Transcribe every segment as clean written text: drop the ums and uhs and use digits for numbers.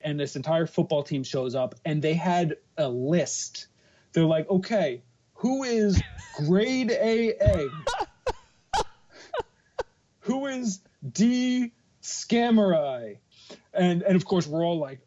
and this entire football team shows up, and they had a list. They're like, okay, who is grade AA? Who is D Scamurai? And of course we're all like,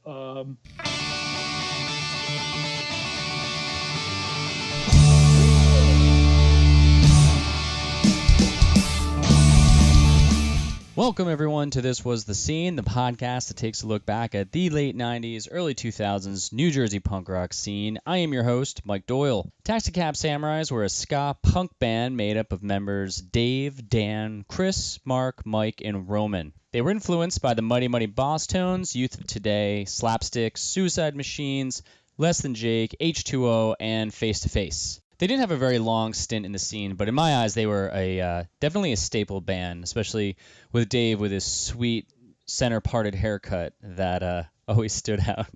Welcome, everyone, to This Was the Scene, the podcast that takes a look back at the late 90s, early 2000s New Jersey punk rock scene. I am your host, Mike Doyle. Taxicab Samurais were a ska punk band made up of members Dave, Dan, Chris, Mark, Mike, and Roman. They were influenced by the Mighty Mighty Boss Tones, Youth of Today, Slapstick, Suicide Machines, Less Than Jake, H2O, and Face to Face. They didn't have a very long stint in the scene, but in my eyes, they were definitely a staple band, especially with Dave with his sweet center-parted haircut that always stood out.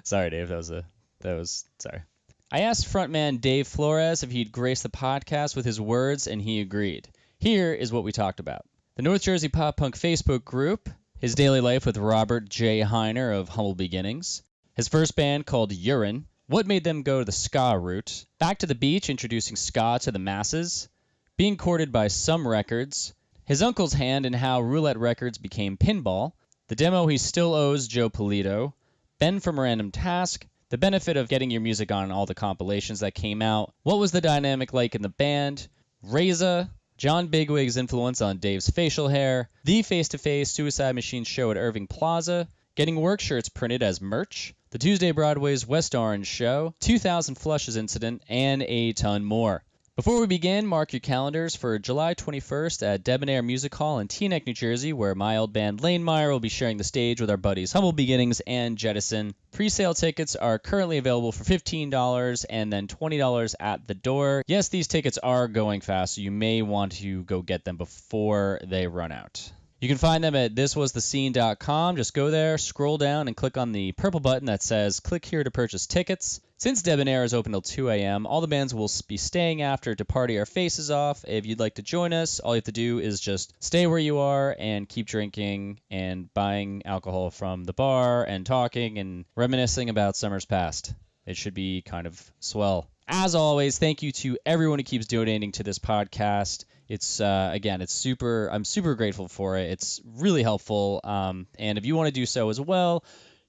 Sorry, Dave, sorry. I asked frontman Dave Flores if he'd grace the podcast with his words, and he agreed. Here is what we talked about: the North Jersey pop punk Facebook group, his daily life with Robert J. Heiner of Humble Beginnings, his first band called Urine, what made them go the ska route, Back to the Beach introducing ska to the masses, being courted by Some Records, his uncle's hand in how Roulette Records became Pinball, the demo he still owes Joe Polito, Ben from Random Task, the benefit of getting your music on all the compilations that came out, what was the dynamic like in the band, Reza, John Bigwig's influence on Dave's facial hair, the face-to-face Suicide Machine show at Irving Plaza, getting work shirts printed as merch, the Tuesday Broadway's West Orange show, 2000 Flushes incident, and a ton more. Before we begin, mark your calendars for July 21st at Debonair Music Hall in Teaneck, New Jersey, where my old band Lane Meyer will be sharing the stage with our buddies Humble Beginnings and Jettison. Pre-sale tickets are currently available for $15 and then $20 at the door. Yes, these tickets are going fast, so you may want to go get them before they run out. You can find them at thiswasthescene.com. Just go there, scroll down, and click on the purple button that says click here to purchase tickets. Since Debonair is open till 2 a.m., all the bands will be staying after to party our faces off. If you'd like to join us, all you have to do is just stay where you are and keep drinking and buying alcohol from the bar and talking and reminiscing about summers past. It should be kind of swell. As always, thank you to everyone who keeps donating to this podcast. It's I'm super grateful for it. It's really helpful. And if you want to do so as well,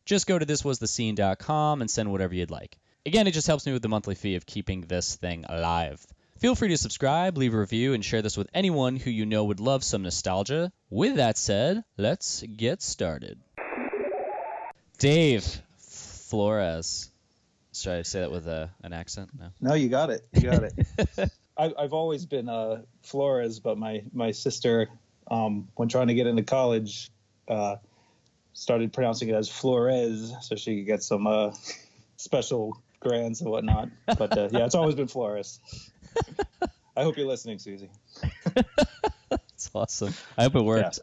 just go to thiswasthescene.com and send whatever you'd like. Again, it just helps me with the monthly fee of keeping this thing alive. Feel free to subscribe, leave a review, and share this with anyone who you know would love some nostalgia. With that said, let's get started. Dave Flores. Should I say that with an accent? No, you got it. You got it. I've always been Flores, but my sister, when trying to get into college, started pronouncing it as Flores, so she could get some special grants and whatnot. But yeah, it's always been Flores. I hope you're listening, Susie. That's awesome. I hope it worked.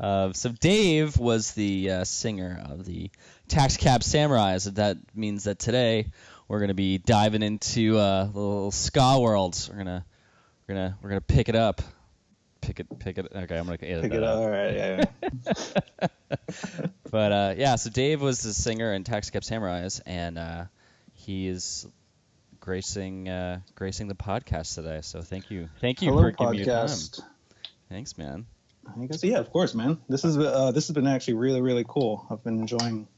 Yeah. So Dave was the singer of the Taxicab Samurais. That means that today we're gonna be diving into the little ska world. We're gonna pick it up. Pick it. Okay, I'm gonna edit pick that it up. Out. All right. Yeah. But yeah, so Dave was the singer in Taxicab Samurais, and he is gracing the podcast today. So thank you Hello, for giving me your time. Thanks, man. Yeah, of course, man. This has been actually really, really cool. I've been enjoying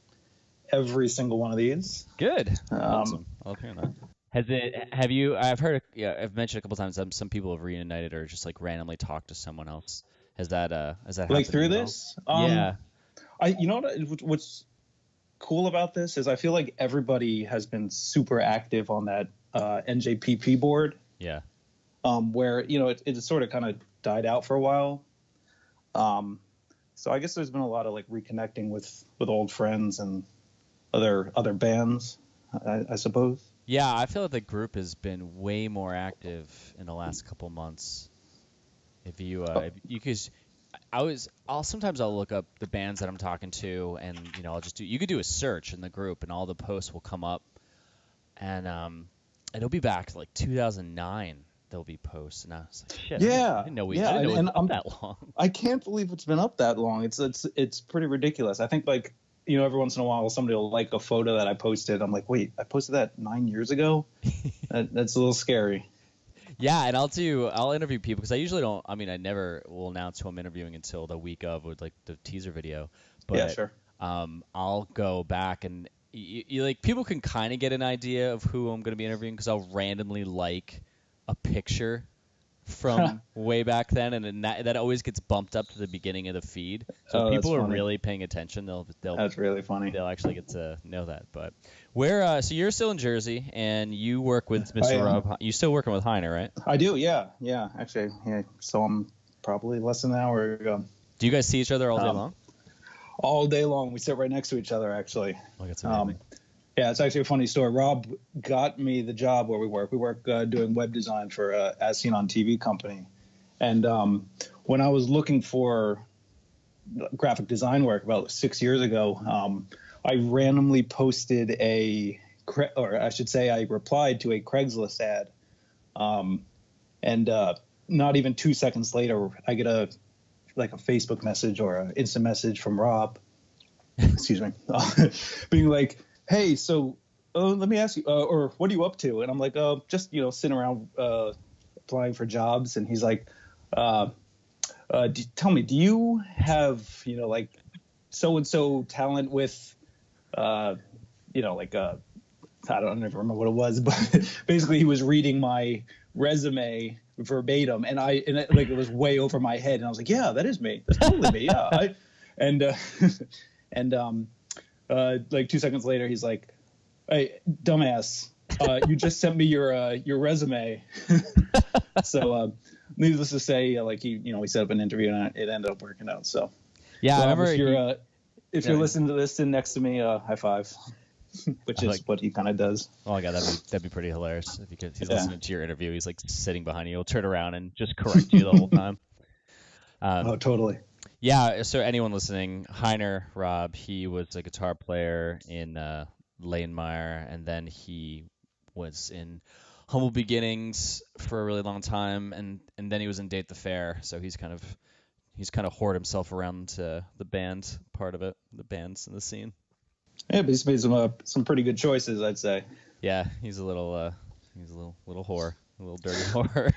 every single one of these. Good. Awesome. I love hearing that. I've heard, I've mentioned a couple times that some people have reunited or just like randomly talked to someone else. Has that like through this? Yeah. You know what's cool about this is I feel like everybody has been super active on that NJPP board. Yeah. Where, it sort of kind of died out for a while. So I guess there's been a lot of like reconnecting with old friends and other bands, I suppose. Yeah, I feel like the group has been way more active in the last couple months. If you because sometimes I'll look up the bands that I'm talking to, and you could do a search in the group and all the posts will come up, and it'll be back to like 2009, there'll be posts, and I was like, shit, Yeah, I didn't know yeah, it was and up that long. I can't believe it's been up that long. It's pretty ridiculous. I think like, every once in a while somebody will like a photo that I posted. I'm like, wait, I posted that 9 years ago. That's a little scary. Yeah, and I'll interview people because I usually don't. I mean, I never will announce who I'm interviewing until the week of with like the teaser video. But Yeah, sure. I'll go back and you like people can kind of get an idea of who I'm going to be interviewing because I'll randomly like a picture from way back then, and then that always gets bumped up to the beginning of the feed. So if people are really paying attention, they'll That's really funny. They'll actually get to know that. But where so you're still in Jersey and you work with Mr. Rob. You still working with Heiner, right? I do, yeah. Actually, yeah. Saw him probably less than an hour ago. Do you guys see each other all day long? All day long. We sit right next to each other, actually. Oh, that's amazing. Yeah, it's actually a funny story. Rob got me the job where we work. We work doing web design for As Seen on TV company. And when I was looking for graphic design work about 6 years ago, I randomly posted I replied to a Craigslist ad. And not even 2 seconds later, I get a Facebook message or an instant message from Rob, excuse me, being like, hey, so let me ask you, or what are you up to? And I'm like, just, sitting around applying for jobs. And he's like, tell me, do you have, like so-and-so talent with, I don't even remember what it was, but basically he was reading my resume verbatim, and it was way over my head, and I was like, yeah, that is me. That's totally me. Yeah. Like 2 seconds later, he's like, hey, dumbass, you just sent me your resume. So, needless to say, we set up an interview and it ended up working out. So, yeah, I remember if you're listening to this, sitting next to me, high five, which is what he kind of does. Oh my God, that'd be pretty hilarious if he's listening to your interview. He's like sitting behind you. He'll turn around and just correct you the whole time. Oh, totally. Yeah, so anyone listening, Heiner Rob, he was a guitar player in Lanemeyer, and then he was in Humble Beginnings for a really long time, and then he was in Date the Fair. So he's kind of hoarded himself around to the band part of it, the bands in the scene. Yeah, but he's made some pretty good choices, I'd say. Yeah, he's a little whore, a little dirty whore.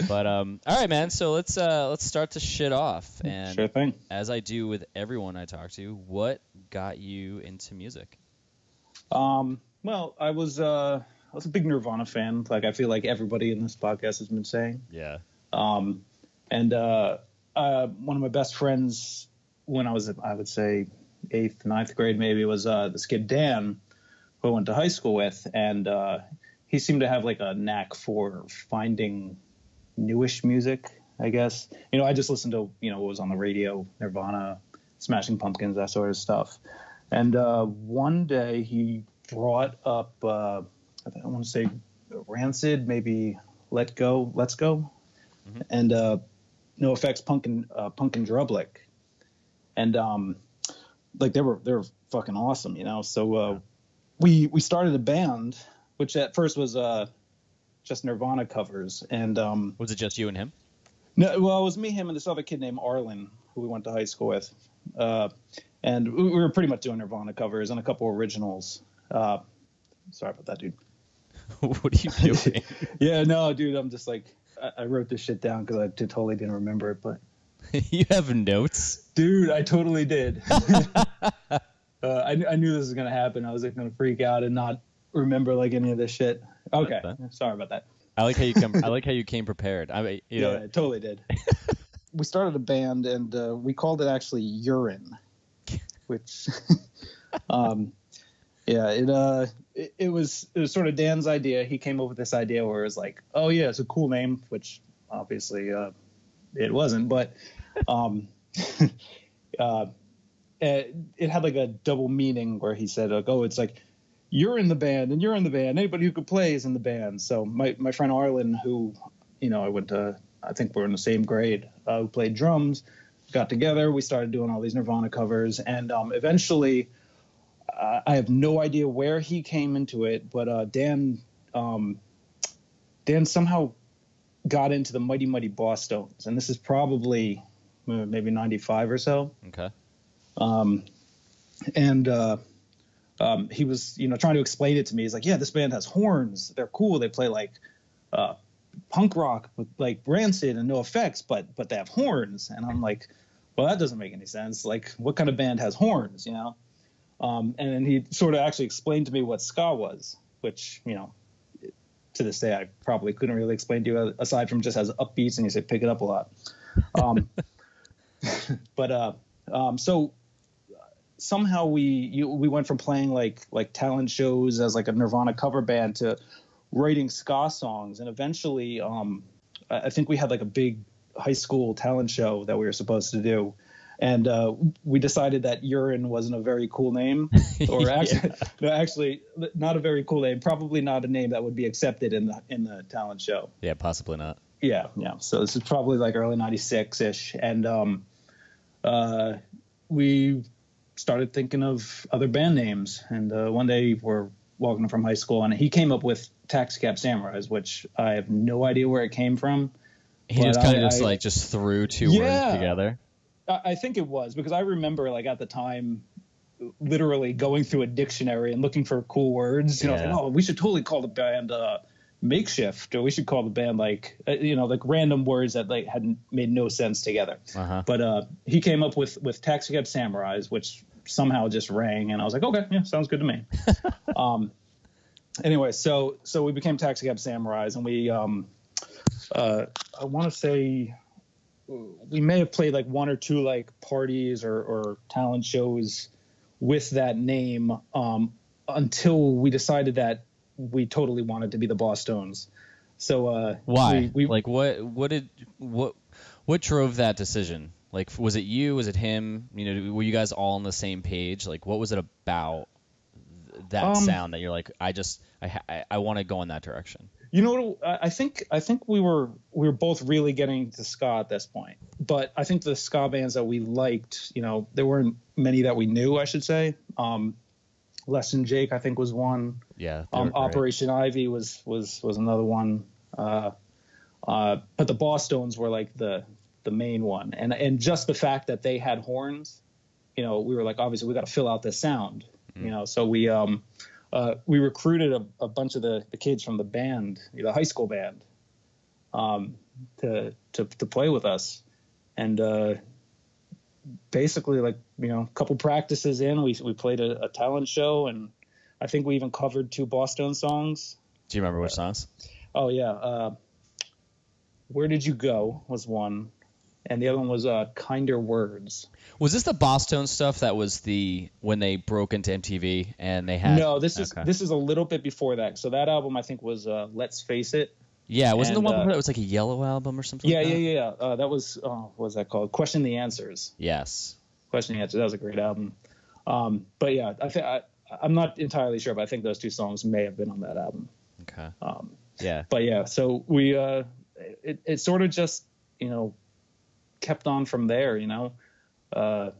But all right, man. So let's start the shit off. And sure thing. As I do with everyone I talk to, what got you into music? Well, I was a big Nirvana fan. Like I feel like everybody in this podcast has been saying. Yeah. And one of my best friends when I was, I would say, 8th, 9th grade maybe, was this kid Dan, who I went to high school with, and he seemed to have like a knack for finding newish music, I guess. I just listened to what was on the radio, Nirvana, Smashing Pumpkins, that sort of stuff. And one day he brought up, I want to say Rancid, maybe Let's Go, mm-hmm. and No Effects, Punk and Drublick, and they were fucking awesome, So we started a band, which at first was just Nirvana covers, and was it just you and him? No, well, it was me, him, and this other kid named Arlen, who we went to high school with, and we were pretty much doing Nirvana covers and a couple originals. Sorry about that, dude. What are you doing? Yeah, no, dude, I'm just like, I wrote this shit down because I totally didn't remember it, but you have notes, dude. I totally did. I knew this was gonna happen. I was like gonna freak out and not remember like any of this shit. Okay, sorry about that. I like how you came prepared. I mean, I totally did. We started a band and we called it actually Urine, which, it was sort of Dan's idea. He came up with this idea where it was like, oh yeah, it's a cool name, which obviously it wasn't, but it had like a double meaning where he said like, oh, it's like you're in the band and you're in the band. Anybody who could play is in the band. So my friend Arlen, who I think we're in the same grade, who played drums, got together. We started doing all these Nirvana covers, and eventually, I have no idea where he came into it, but Dan Dan somehow got into the Mighty Mighty Bosstones, and this is probably maybe 95 or so. Okay. And he was, trying to explain it to me. He's like, yeah, this band has horns. They're cool. They play like punk rock with like Rancid and No Effects, but they have horns. And I'm like, well, that doesn't make any sense. Like, what kind of band has horns, And then he sort of actually explained to me what ska was, which, to this day, I probably couldn't really explain to you aside from just as upbeats and you say pick it up a lot. So somehow we went from playing like talent shows as like a Nirvana cover band to writing ska songs, and eventually I think we had like a big high school talent show that we were supposed to do, and we decided that Urine wasn't a very cool name, or actually not a very cool name, probably not a name that would be accepted in the talent show. Yeah, possibly not. Yeah. So this is probably like early '96 ish, and we started thinking of other band names, and one day we're walking from high school and he came up with Taxicab Samurais, which I have no idea where it came from. He just kind of just threw two words together. I think it was because I remember like at the time literally going through a dictionary and looking for cool words, like, oh, we should totally call the band Makeshift, or we should call the band like random words that like hadn't made no sense together. But he came up with Taxicab Samurais, which somehow just rang, and I was like, okay, yeah, sounds good to me. Anyway, so we became Taxicab Samurais, and we I want to say we may have played like one or two like parties or talent shows with that name until we decided that we totally wanted to be the Bosstones. So why? What drove that decision? Like, was it you? Was it him? Were you guys all on the same page? Like, what was it about that sound that you're like, I want to go in that direction? I think we were both really getting to ska at this point, but I think the ska bands that we liked, there weren't many that we knew, I should say. Less Than Jake, I think, was one. Yeah. Operation Ivy was another one. But the Bosstones were like the main one, and just the fact that they had horns, we were like, obviously we got to fill out this sound, So we recruited a bunch of the kids from the band, the high school band, to play with us, and basically like a couple practices in, we played a talent show, and I think we even covered 2 Bosstones songs. Do you remember which songs? Oh yeah, Where Did You Go was one, and the other one was Kinder Words. Was this the Bosstones stuff that was when they broke into MTV and they had? No, this is a little bit before that. So that album I think was Let's Face It. Yeah, wasn't the one before that was like a Yellow album or something? Yeah, like that? yeah. That was what was that called? Question the Answers. Yes. Question the Answers. That was a great album. But yeah, I'm not entirely sure, but I think those 2 songs may have been on that album. Okay. Yeah. But yeah, so we it sort of just kept on from there. I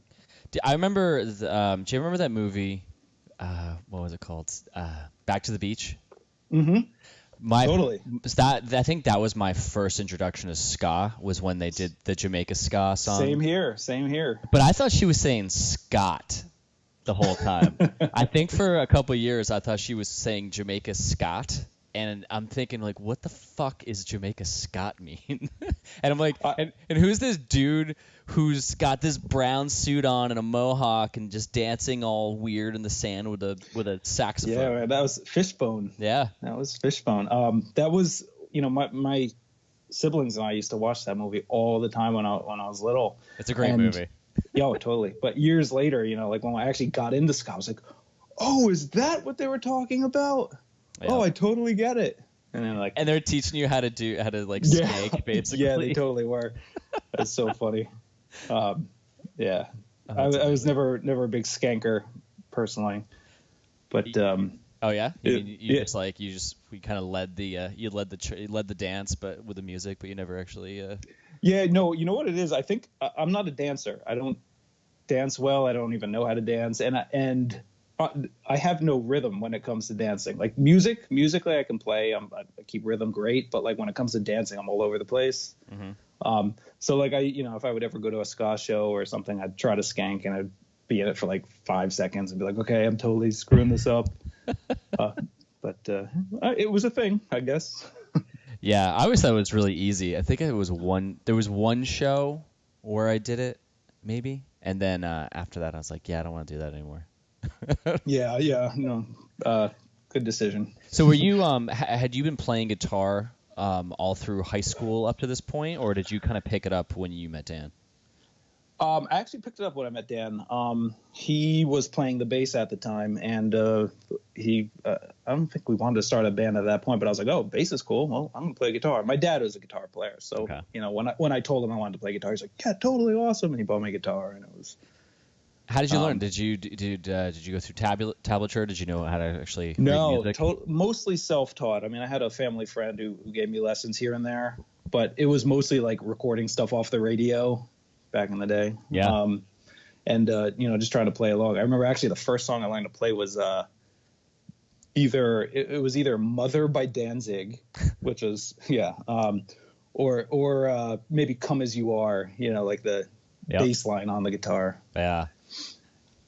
remember. Do you remember that movie? What was it called? Back to the Beach. Mm-hmm. Totally. I think that was my first introduction to ska, was when they did the Jamaica ska song. Same here. But I thought she was saying Scott the whole time. I think for a couple of years I thought she was saying Jamaica Scott, and I'm thinking like, what the fuck is Jamaica Scott mean? And I'm like, and who's this dude who's got this brown suit on and a mohawk and just dancing all weird in the sand with a saxophone? Yeah, man, that was Fishbone. Yeah, that was Fishbone. That was my siblings and I used to watch that movie all the time when I was little. It's a great movie. Yeah, totally. But years later, like when I actually got into ska, I was like, oh, is that what they were talking about? Yeah. Oh, I totally get it. And then and they're teaching you how to snake, basically. Yeah, they totally were. That's so funny. Yeah, I was never a big skanker personally, but oh yeah, we kind of led the dance, but with the music, but you never actually. Yeah, no, you know what it is? I think I'm not a dancer. I don't dance well. I don't even know how to dance, and I have no rhythm when it comes to dancing. Like musically I can play. I keep rhythm great, but like when it comes to dancing, I'm all over the place. So like if I would ever go to a ska show or something, I'd try to skank and I'd be in it for like 5 seconds and be like, okay, I'm totally screwing this up. But it was a thing, I guess. Yeah, I always thought it was really easy. I think there was one show where I did it, maybe, and then after that I was like, yeah, I don't want to do that anymore. Yeah, no, good decision. So were you had you been playing guitar all through high school up to this point, or did you kind of pick it up when you met Dan? I actually picked it up when I met Dan. He was playing the bass at the time, and I don't think we wanted to start a band at that point, but I was like, oh, bass is cool. Well, I'm going to play guitar. My dad was a guitar player, so Okay. When I told him I wanted to play guitar, he's like, yeah, totally awesome, and he bought me a guitar, and it was. How did you learn? Did you go through tablature? Did you know how to actually read No, music? mostly self-taught. I mean, I had a family friend who gave me lessons here and there, but it was mostly like recording stuff off the radio back in the day. Yeah. And just trying to play along. I remember actually the first song I learned to play was either Mother by Danzig, which is or maybe Come As You Are, like the bass line on the guitar.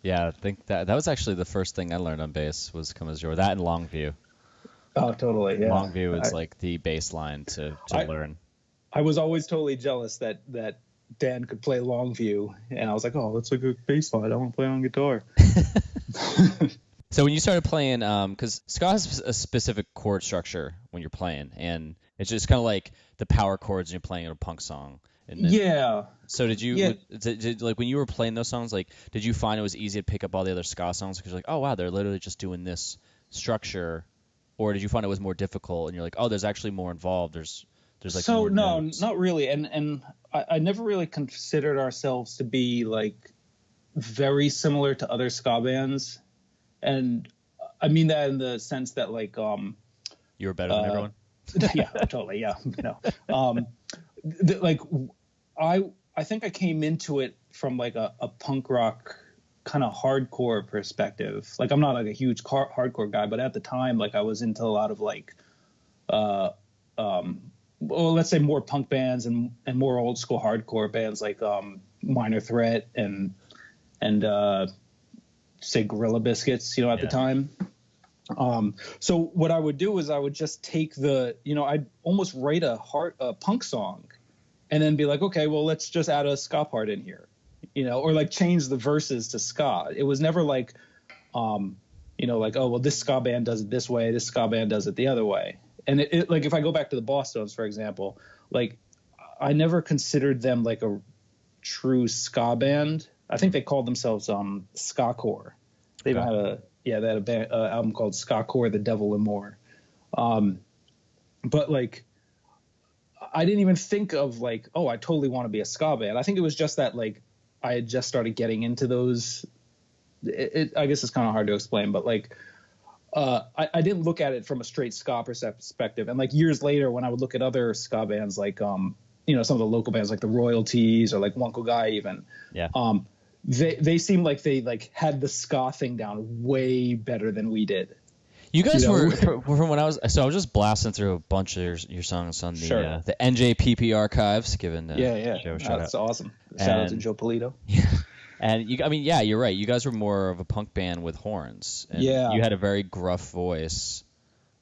Yeah, I think that was actually the first thing I learned on bass was Come As You Are. That and Longview. Oh, totally, yeah. Longview is like the bass line to learn. I was always totally jealous that Dan could play Longview, and I was like, oh, that's a good bass line. I want to play on guitar. So when you started playing, because ska has a specific chord structure when you're playing, and it's just kind of like the power chords when you're playing a punk song. Yeah. So did you, like when you were playing those songs, like did you find it was easy to pick up all the other ska songs because you're like, oh wow, they're literally just doing this structure, or did you find it was more difficult and you're like, oh, there's actually more involved. There's like so more no, notes. not really, and I never really considered ourselves to be like very similar to other ska bands, and I mean that in the sense that like you were better than everyone. Yeah, totally, yeah, like I think I came into it from like a punk rock kind of hardcore perspective. Like I'm not like a huge hardcore guy, but at the time, like I was into a lot of like well, let's say more punk bands and more old school hardcore bands like Minor Threat and say Gorilla Biscuits, at the time. So what I would do is I would just take I'd almost write a punk song and then be like, okay, well, let's just add a ska part in here, or like change the verses to ska. It was never like, like, oh, well, this ska band does it this way, this ska band does it the other way. And it like if I go back to the Bosstones, for example, like I never considered them like a true ska band. I think they called themselves ska core. They even had a band, album called Ska Core, The Devil and More. But like I didn't even think of like, oh, I totally want to be a ska band. I think it was just that like I had just started getting into those. I guess it's kind of hard to explain, but like I didn't look at it from a straight ska perspective. And like years later, when I would look at other ska bands, like some of the local bands like the Royalties or like Wonko Guy even, they seemed like they like had the ska thing down way better than we did. You guys were from when I was just blasting through a bunch of your songs on the NJPP archives, given show shout out. That's awesome. Shout out to Joe Polito. Yeah. And you're right. You guys were more of a punk band with horns. And you had a very gruff voice.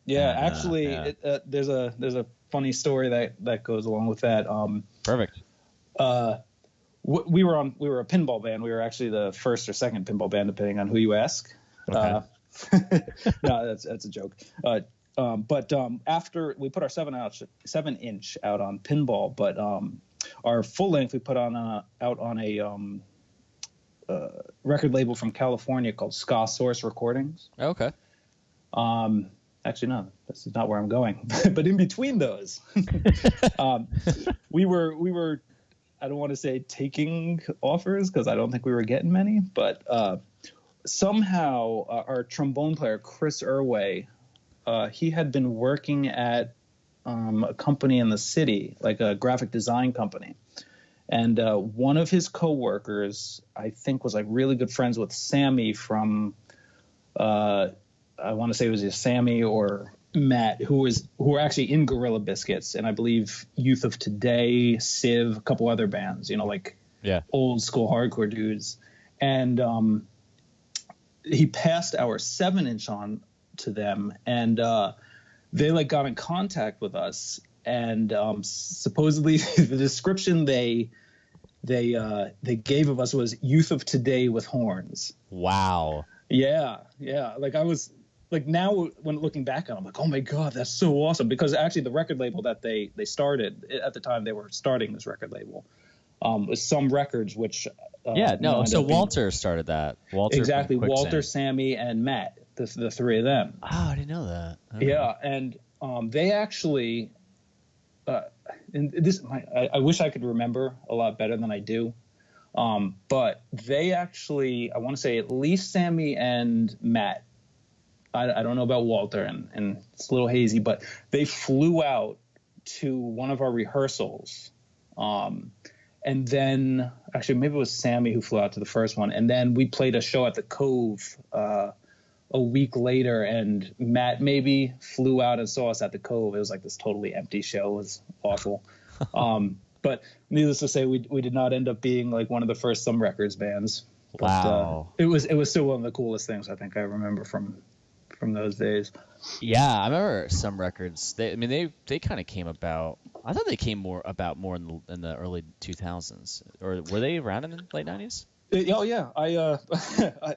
Yeah, and, actually, there's a funny story that goes along with that. Perfect. We were a pinball band. We were actually the first or second pinball band, depending on who you ask. Okay. No, that's a joke. But after we put our 7-inch out on pinball, but our full length we put out on a record label from California called Ska Source Recordings. Okay. Actually, no, this is not where I'm going. But in between those, we were I don't want to say taking offers because I don't think we were getting many, but somehow our trombone player Chris Irway, he had been working at a company in the city, like a graphic design company. And one of his coworkers, I think, was like really good friends with Sammy from I want to say it was Sammy or Matt, who were actually in Gorilla Biscuits, and I believe Youth of Today, Civ, a couple other bands, like old school hardcore dudes. And he passed our 7-inch on to them, and they like got in contact with us, and supposedly the description they gave of us was Youth of Today with horns. Wow. Yeah. Like I was like, now when looking back on it, I'm like, oh my God, that's so awesome. Because actually the record label that they started at the time they were starting this record label was Some Records, which so Walter started that. Exactly. Walter, Sammy, and Matt, the three of them. Oh, I didn't know that. Yeah, and they actually and this I wish I could remember a lot better than I do. But they actually, I want to say at least Sammy and Matt, I don't know about Walter, and it's a little hazy, but they flew out to one of our rehearsals. And then, actually, maybe it was Sammy who flew out to the first one. And then we played a show at the Cove a week later, and Matt maybe flew out and saw us at the Cove. It was like this totally empty show. It was awful. But needless to say, we did not end up being like one of the first Some Records bands. Wow. But, it was still one of the coolest things I think I remember from those days. Yeah, I remember Some Records. They kind of came about. I thought they came more in the early 2000s, or were they around in the late 90s? Oh yeah, I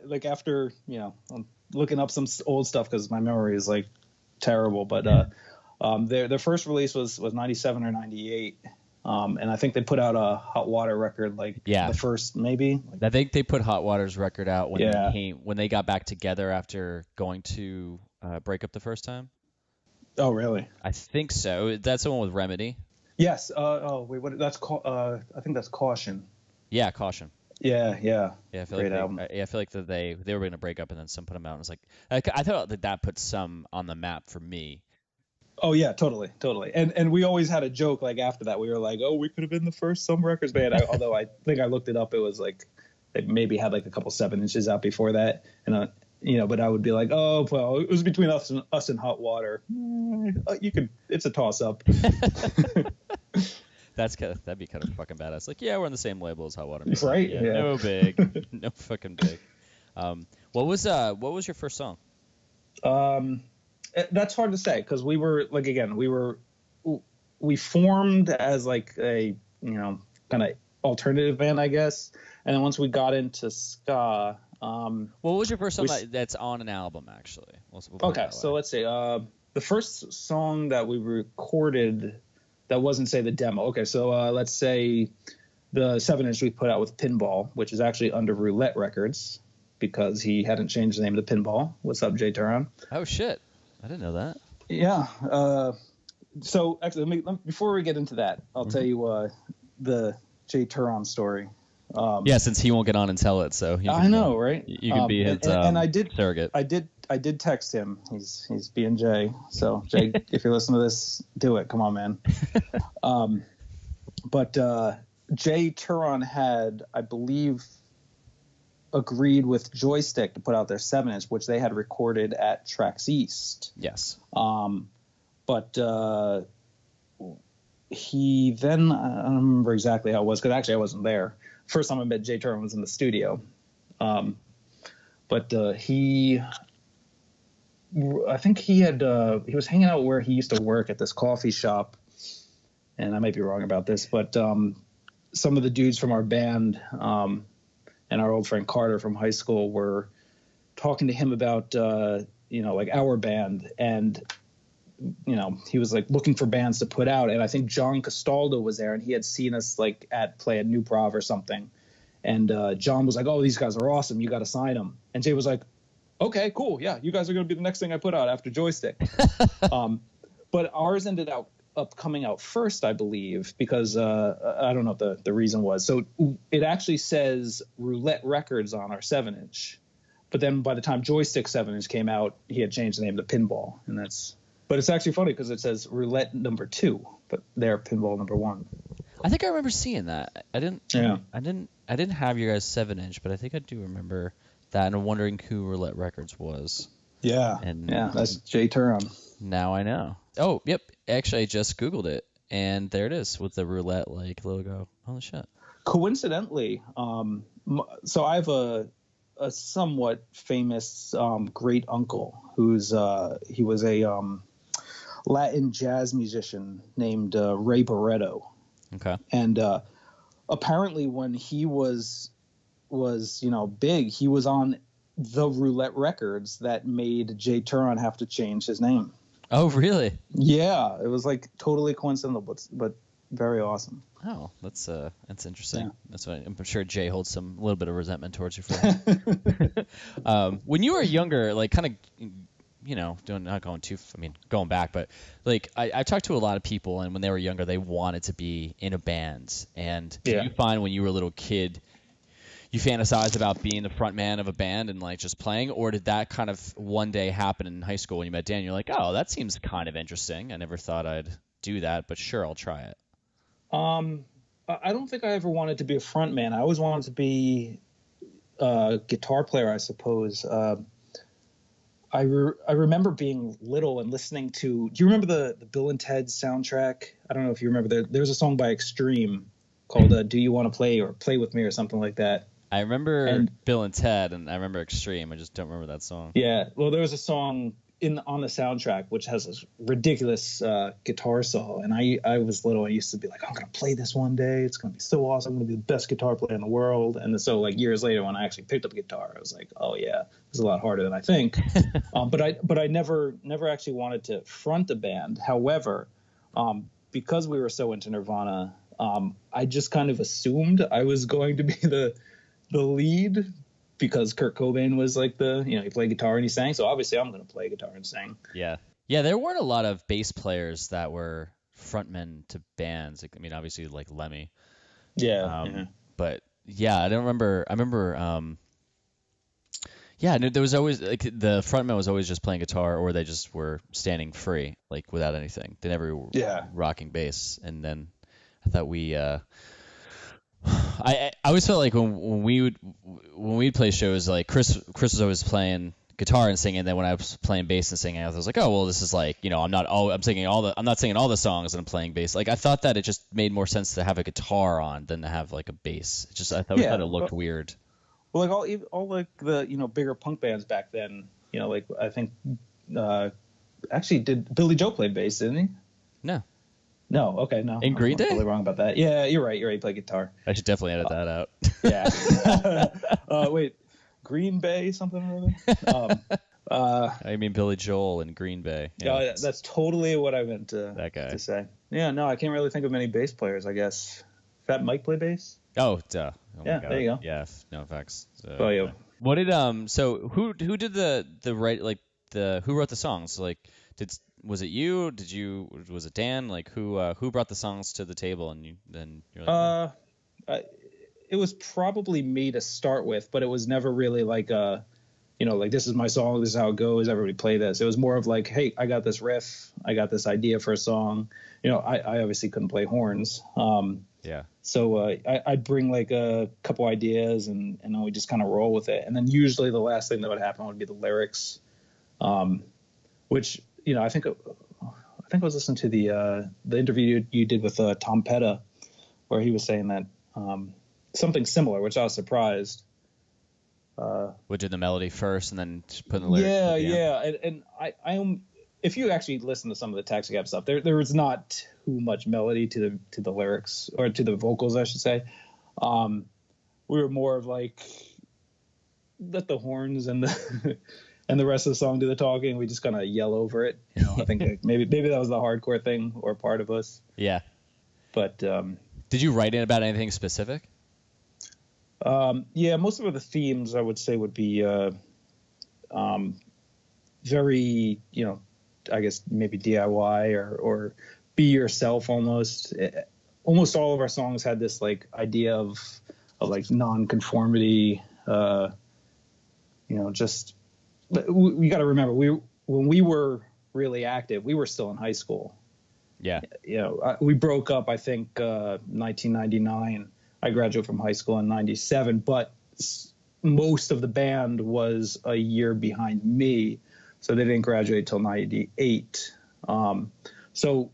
like after I'm looking up some old stuff because my memory is like terrible. But their first release was 97 or 98. And I think they put out a Hot Water record, the first maybe. I think they put Hot Water's record out when they got back together after going to break up the first time. Oh really? I think so. That's the one with Remedy. Yes. Wait, that's called? I think that's Caution. Yeah, Caution. Yeah. I feel great album. I feel like that they were going to break up, and then Some put them out. And it was like I thought that put Some on the map for me. Oh yeah, totally. And we always had a joke like after that. We were like, oh, we could have been the first Some Records band. Although I think I looked it up, it was like they maybe had like a couple 7-inches out before that, and but I would be like, oh well, it was between us and Hot Water. It's a toss up. That'd be kind of fucking badass. Like, yeah, we're on the same label as Hot Water. Right? Yeah. Yeah. No big, no fucking big. What was your first song? That's hard to say because we were like, again, we formed as like a kind of alternative band, I guess, and then once we got into ska. What was your first song that's on an album, actually? Okay, so let's see. The first song that we recorded that wasn't, say, the demo. Okay, so let's say the 7-inch we put out with Pinball, which is actually under Roulette Records because he hadn't changed the name to Pinball. What's up, Jay Turon? Oh, shit. I didn't know that. Yeah. So actually, before we get into that, I'll tell you the Jay Turon story. Since he won't get on and tell it, so I know, right? You can be his and I did surrogate. I did text him. He's being Jay. So Jay, if you listen to this, do it. Come on, man. But Jay Turon had, I believe, agreed with Joystick to put out their 7-inch, which they had recorded at Tracks East. Yes. But he then, I don't remember exactly how it was, because actually I wasn't there. First time I met Jay Turon was in the studio. But I think he was hanging out where he used to work at this coffee shop, and I might be wrong about this, but some of the dudes from our band and our old friend Carter from high school were talking to him about like our band, and he was like looking for bands to put out, and I think John Castaldo was there, and he had seen us like play at New Prov or something, and John was like, oh, these guys are awesome, you got to sign them, and Jay was like, okay, cool, yeah, you guys are going to be the next thing I put out after Joystick. But ours ended up coming out first, I believe, because I don't know what the reason was. So it actually says Roulette Records on our 7-inch, but then by the time Joystick 7-inch came out, he had changed the name to Pinball, and that's. But it's actually funny because it says Roulette number 2, but they're Pinball number 1. I think I remember seeing that. I didn't. Yeah. I didn't have your guys' 7-inch, but I think I do remember that, and I'm wondering who Roulette Records was. Yeah, that's Jay Turon. Now I know. Oh, yep. Actually, I just Googled it, and there it is with the roulette logo. Holy shit! Coincidentally, so I have a somewhat famous great uncle who's he was a Latin jazz musician named Ray Barretto. Okay. And apparently, when he was big, he was on the Roulette Records that made Jay Turon have to change his name. Oh, really? Yeah, it was like totally coincidental, but very awesome. Oh, that's interesting. Yeah. That's why I'm sure Jay holds a little bit of resentment towards you for that. When you were younger, like kind of, going back, but like I talked to a lot of people, and when they were younger, they wanted to be in a band. And did you find when you were a little kid, you fantasized about being the front man of a band and like just playing, or did that kind of one day happen in high school when you met Dan? You're like, oh, that seems kind of interesting. I never thought I'd do that, but sure, I'll try it. I don't think I ever wanted to be a front man. I always wanted to be a guitar player, I suppose. I remember being little and listening to. Do you remember the Bill and Ted soundtrack? I don't know if you remember. There's a song by Extreme called "Do You Want to Play" or "Play with Me" or something like that. I remember Bill and Ted, and I remember Extreme. I just don't remember that song. Yeah, well, there was a song on the soundtrack which has this ridiculous guitar solo, and I was little. I used to be like, I'm gonna play this one day. It's gonna be so awesome. I'm gonna be the best guitar player in the world. And so, like years later, when I actually picked up a guitar, I was like, oh yeah, it's a lot harder than I think. But I never actually wanted to front a band. However, because we were so into Nirvana, I just kind of assumed I was going to be the lead, because Kurt Cobain was like he played guitar and he sang. So obviously I'm going to play guitar and sing. Yeah. Yeah. There weren't a lot of bass players that were frontmen to bands. Like, I mean, obviously like Lemmy. Yeah. But yeah, I remember, there was always like the frontman was always just playing guitar, or they just were standing free, like without anything. They never were rocking bass. And then I thought I always felt like when we'd play shows, like Chris was always playing guitar and singing. And then when I was playing bass and singing, I was like, oh well, this is like, I'm not singing all the songs and I'm playing bass. Like I thought that it just made more sense to have a guitar on than to have like a bass. I thought it looked weird. Well, like all like the bigger punk bands back then, like I think actually did Billy Joe play bass, didn't he? No, okay, no. In Green Day? I'm totally wrong about that. Yeah, you're right. He played guitar. I should definitely edit that out. Yeah. Wait, Green Bay something or other? I mean Billy Joel in Green Bay. Yeah, that's totally what I meant to say. Yeah, no, I can't really think of many bass players, I guess. Fat Mike play bass? Oh, duh. Oh yeah, there you go. Yeah, no effects. So, oh, yeah. What did so who did the write, like who wrote the songs? Like was it you? Was it Dan? Like who brought the songs to the table, and you're like, it was probably me to start with, but it was never really like like this is my song, this is how it goes, everybody play this. It was more of like, hey, I got this riff, I got this idea for a song. I obviously couldn't play horns. So I'd bring like a couple ideas and then we just kind of roll with it. And then usually the last thing that would happen would be the lyrics, which I think I was listening to the interview you did with Tom Petty, where he was saying that something similar, which I was surprised. Would do the melody first and then put in the lyrics. Yeah. And I am. If you actually listen to some of the Taxicab stuff, there was not too much melody to the lyrics, or to the vocals, I should say. We were more of like, let the horns and the and the rest of the song do the talking. We just kind of yell over it. I think like maybe that was the hardcore thing or part of us. Yeah. But did you write in about anything specific? Yeah, most of the themes I would say would be very, I guess maybe DIY or be yourself almost. Almost all of our songs had this like idea of like non-conformity. Just, we got to remember when we were really active, we were still in high school. Yeah. We broke up, I think, 1999. I graduated from high school in 97, but most of the band was a year behind me, so they didn't graduate till 98. So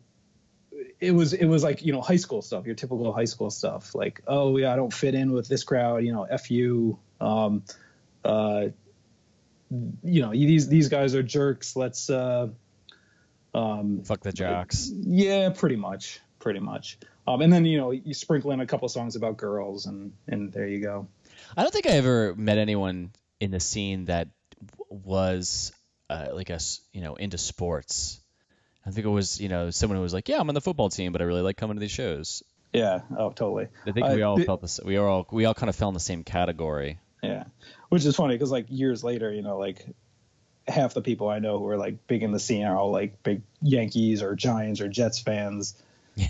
it was like, you know, high school stuff, your typical high school stuff, like, oh yeah, I don't fit in with this crowd, you know, F you, you know, these guys are jerks, let's fuck the jocks. Yeah, pretty much. And then, you know, you sprinkle in a couple songs about girls, and there you go. I don't think I ever met anyone in the scene that was like us, you know, into sports. I think it was, you know, someone who was like, yeah, I'm on the football team, but I really like coming to these shows. Yeah. Oh, totally. I think we all felt this. We all kind of fell in the same category. Yeah. Which is funny because, like, years later, you know, like, half the people I know who are like big in the scene are all like big Yankees or Giants or Jets fans. Yeah.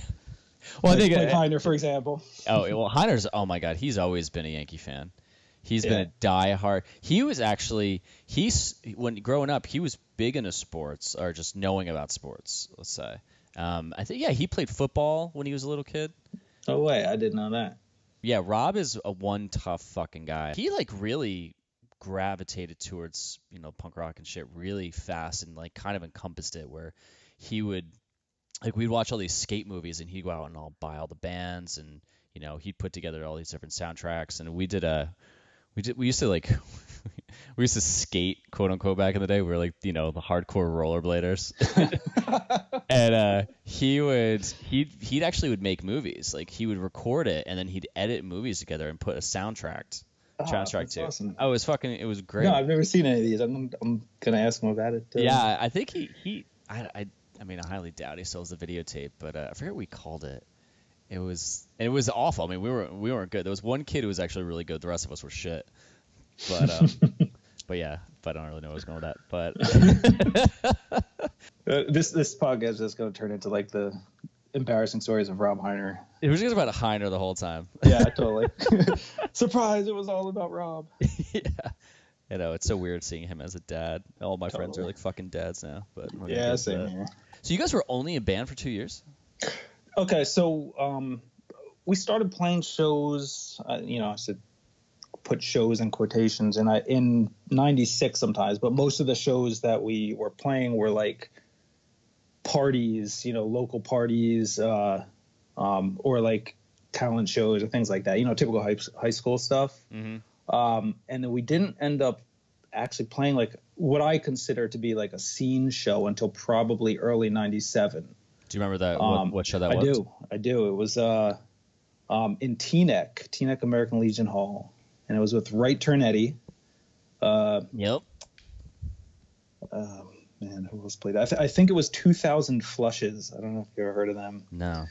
Well, like, I think like Heiner, for example. Oh, well, Heiner's, oh my God, he's always been a Yankee fan. He's been a diehard. He was actually, when growing up, he was big into sports, or just knowing about sports, let's say. I think, yeah, he played football when he was a little kid. Oh, wait, I didn't know that. Yeah, Rob is a one tough fucking guy. He, like, really gravitated towards, you know, punk rock and shit really fast, and, like, kind of encompassed it, where he would, like, we'd watch all these skate movies, and he'd go out and buy all the bands, and, you know, he'd put together all these different soundtracks, and we used to, like, we used to skate, quote unquote, back in the day. We were, like, you know, the hardcore rollerbladers. And he'd actually would make movies. Like, he would record it, and then he'd edit movies together and put a soundtrack to. Awesome. Oh, it was great. No, I've never seen any of these. I'm gonna ask him about it. Yeah, I think I mean, I highly doubt he still has the videotape, but I forget what we called it. It was awful. I mean, we weren't good. There was one kid who was actually really good. The rest of us were shit. But but yeah, but I don't really know where I was going with that. But this podcast is going to turn into like the embarrassing stories of Rob Heiner. It was just about Heiner the whole time. Yeah, totally. Surprise! It was all about Rob. Yeah. You know, it's so weird seeing him as a dad. All my friends are like fucking dads now. But yeah, same here. So you guys were only in band for 2 years? Okay, so we started playing shows. You know, I said put shows in quotations, and in '96 sometimes. But most of the shows that we were playing were like parties, you know, local parties, or like talent shows or things like that. You know, typical high school stuff. Mm-hmm. And then we didn't end up actually playing like what I consider to be like a scene show until probably early '97. Do you remember that? What show that was? I do. It was in Teaneck American Legion Hall, and it was with Right Turn Eddie. Yep. Man, who else played that? I think it was 2000 Flushes. I don't know if you ever heard of them. No.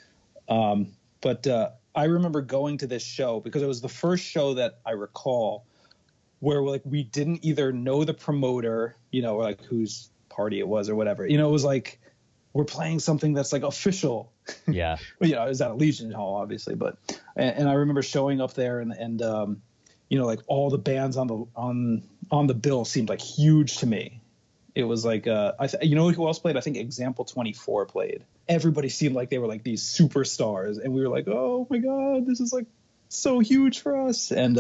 But I remember going to this show because it was the first show that I recall where like we didn't either know the promoter, you know, or like whose party it was or whatever. You know, it was like we're playing something that's like official. Yeah. Well, you know, it was at a Legion Hall, obviously, but and I remember showing up there and you know, like all the bands on the bill seemed like huge to me. It was like you know who else played? I think Example 24 played. Everybody seemed like they were like these superstars, and we were like, oh my god, this is like so huge for us. And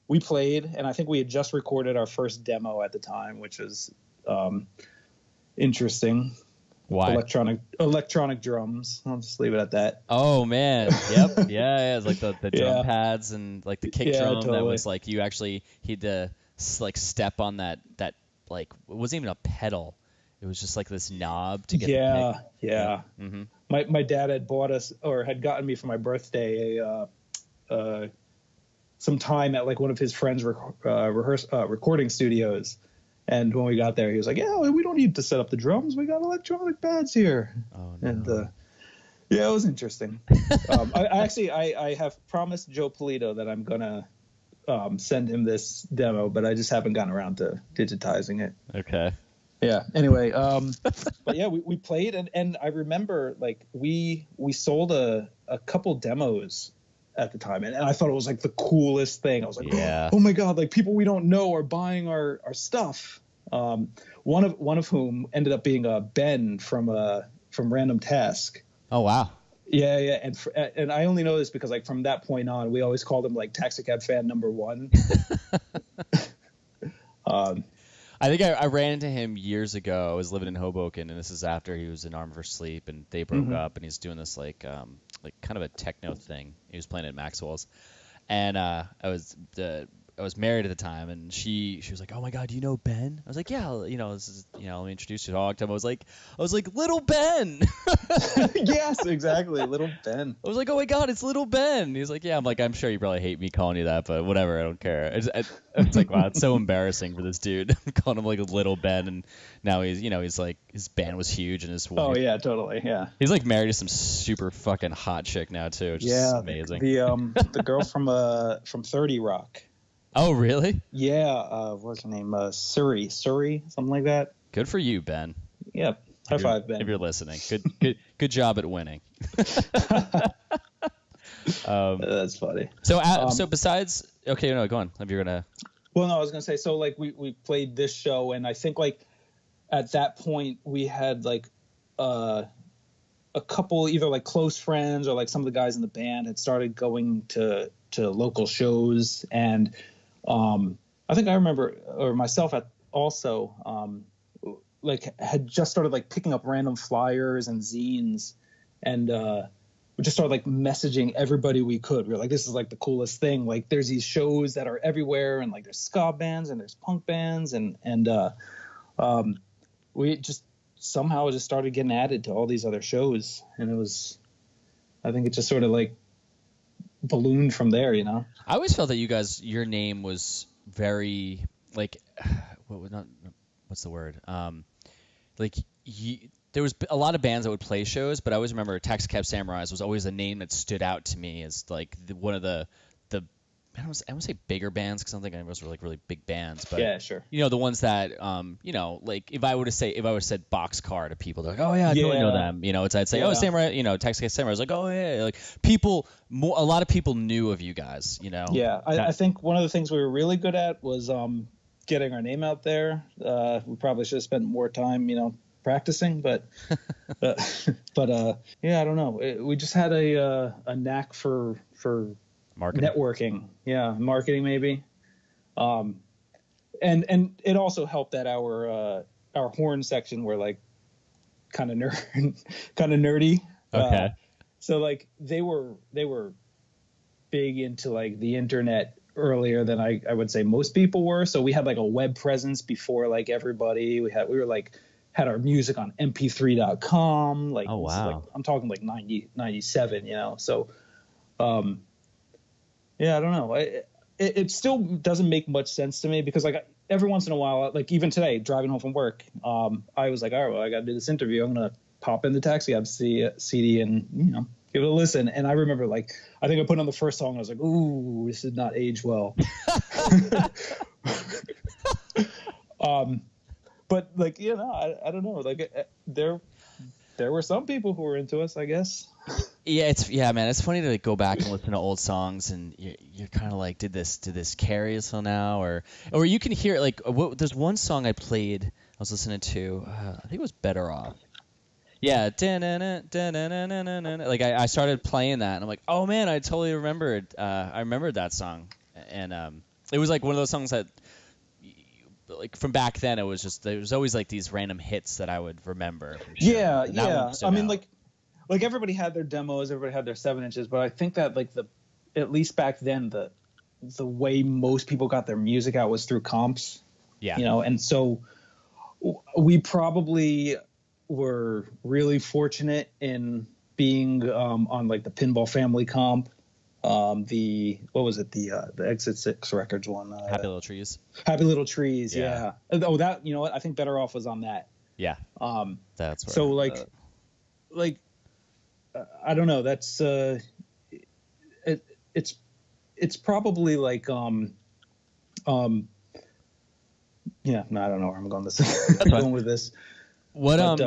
we played, and I think we had just recorded our first demo at the time, which was interesting. Why? Electronic drums. I'll just leave it at that. Oh man, yep, yeah. It's like the drum pads and like the kick drum totally. That was like he had to like step on that like it wasn't even a pedal. It was just like this knob to get the pick. Yeah. Mm-hmm. My dad had bought us or had gotten me for my birthday some time at like one of his friends' recording studios. And when we got there, he was like, yeah, we don't need to set up the drums. We got electronic pads here. Oh, no. And yeah, it was interesting. I have promised Joe Polito that I'm going to send him this demo, but I just haven't gotten around to digitizing it. Okay. Yeah. Anyway, but yeah, we played, and I remember like we sold a couple demos at the time, and I thought it was like the coolest thing. I was like, yeah. Oh my god, like people we don't know are buying our stuff. One of whom ended up being Ben from Random Task. Oh wow. Yeah, and I only know this because like from that point on, we always called him like Taxicab fan number one. I think I ran into him years ago. I was living in Hoboken, and this is after he was in Arm for Sleep, and they broke up, and he's doing this like kind of a techno thing. He was playing at Maxwell's, and I was married at the time, and she was like, "Oh my God, do you know Ben?" I was like, "Yeah, this is let me introduce you to Hogtime." I was like, "Little Ben." Yes, exactly, Little Ben. I was like, "Oh my God, it's Little Ben." He's like, "Yeah." I'm like, "I'm sure you probably hate me calling you that, but whatever, I don't care." It's like, wow, it's so embarrassing for this dude. I'm calling him like a Little Ben, and now he's like, his band was huge, and his wife. Oh yeah, totally, yeah. He's like married to some super fucking hot chick now too, which is amazing. The girl from 30 Rock. Oh really? Yeah, what's her name? Suri, something like that. Good for you, Ben. Yep. High five, Ben. If you're listening, good job at winning. That's funny. So besides, okay, no, go on. If you're gonna. Well, no, I was gonna say, so like we played this show, and I think like at that point we had like a couple either like close friends or like some of the guys in the band had started going to local shows, and I think I remember, or myself also like had just started like picking up random flyers and zines, and we just started like messaging everybody we could. We were like, this is like the coolest thing. Like there's these shows that are everywhere, and like there's ska bands and there's punk bands, and we just somehow just started getting added to all these other shows, and I think it just sort of like ballooned from there, I always felt that your name was very like, what's the word? Like there was a lot of bands that would play shows, but I always remember Taxicab Samurais was always a name that stood out to me as like one of the I don't want to say bigger bands because I don't think any of us were like really big bands, but yeah, sure. The ones that like if I would have said Boxcar to people, they're like, oh yeah, I totally know them. I'd say, oh, Samurai, Taxicab Samurai. I was like, oh yeah, like a lot of people knew of you guys, Yeah, I think one of the things we were really good at was getting our name out there. We probably should have spent more time, practicing, but yeah, I don't know. We just had a knack for marketing. Networking, marketing maybe, and it also helped that our horn section were like kind of nerdy. Okay. So like they were big into like the internet earlier than I would say most people were. So we had like a web presence before like everybody. We had our music on mp3.com. Like, oh wow, like, I'm talking like 97, So. Yeah, I don't know. It still doesn't make much sense to me because like every once in a while, like even today, driving home from work, I was like, all right, well, I got to do this interview. I'm gonna pop in the Taxicab CD and give it a listen. And I remember like I think I put on the first song. I was like, ooh, this did not age well. But like I don't know. Like there were some people who were into us, I guess. Yeah, man. It's funny to like, go back and listen to old songs, and you're kind of like, did this carry us till now, or you can hear like there's one song I played. I was listening to. I think it was Better Off. Yeah, like I started playing that, and I'm like, oh man, I totally remembered. I remembered that song, and it was like one of those songs that. Like from back then, it was just there was always like these random hits that I would remember. Yeah. I mean, like everybody had their demos, everybody had their 7-inches, but I think that like at least back then the way most people got their music out was through comps. Yeah. And so we probably were really fortunate in being on like the Pinball Family comp. What was it? The Exit 6 Records one. Happy Little Trees. Happy Little Trees, yeah. Oh, that what? I think Better Off was on that. Yeah. That's where, so like I don't know. That's it's probably like yeah. No, I don't know where I'm going with this. What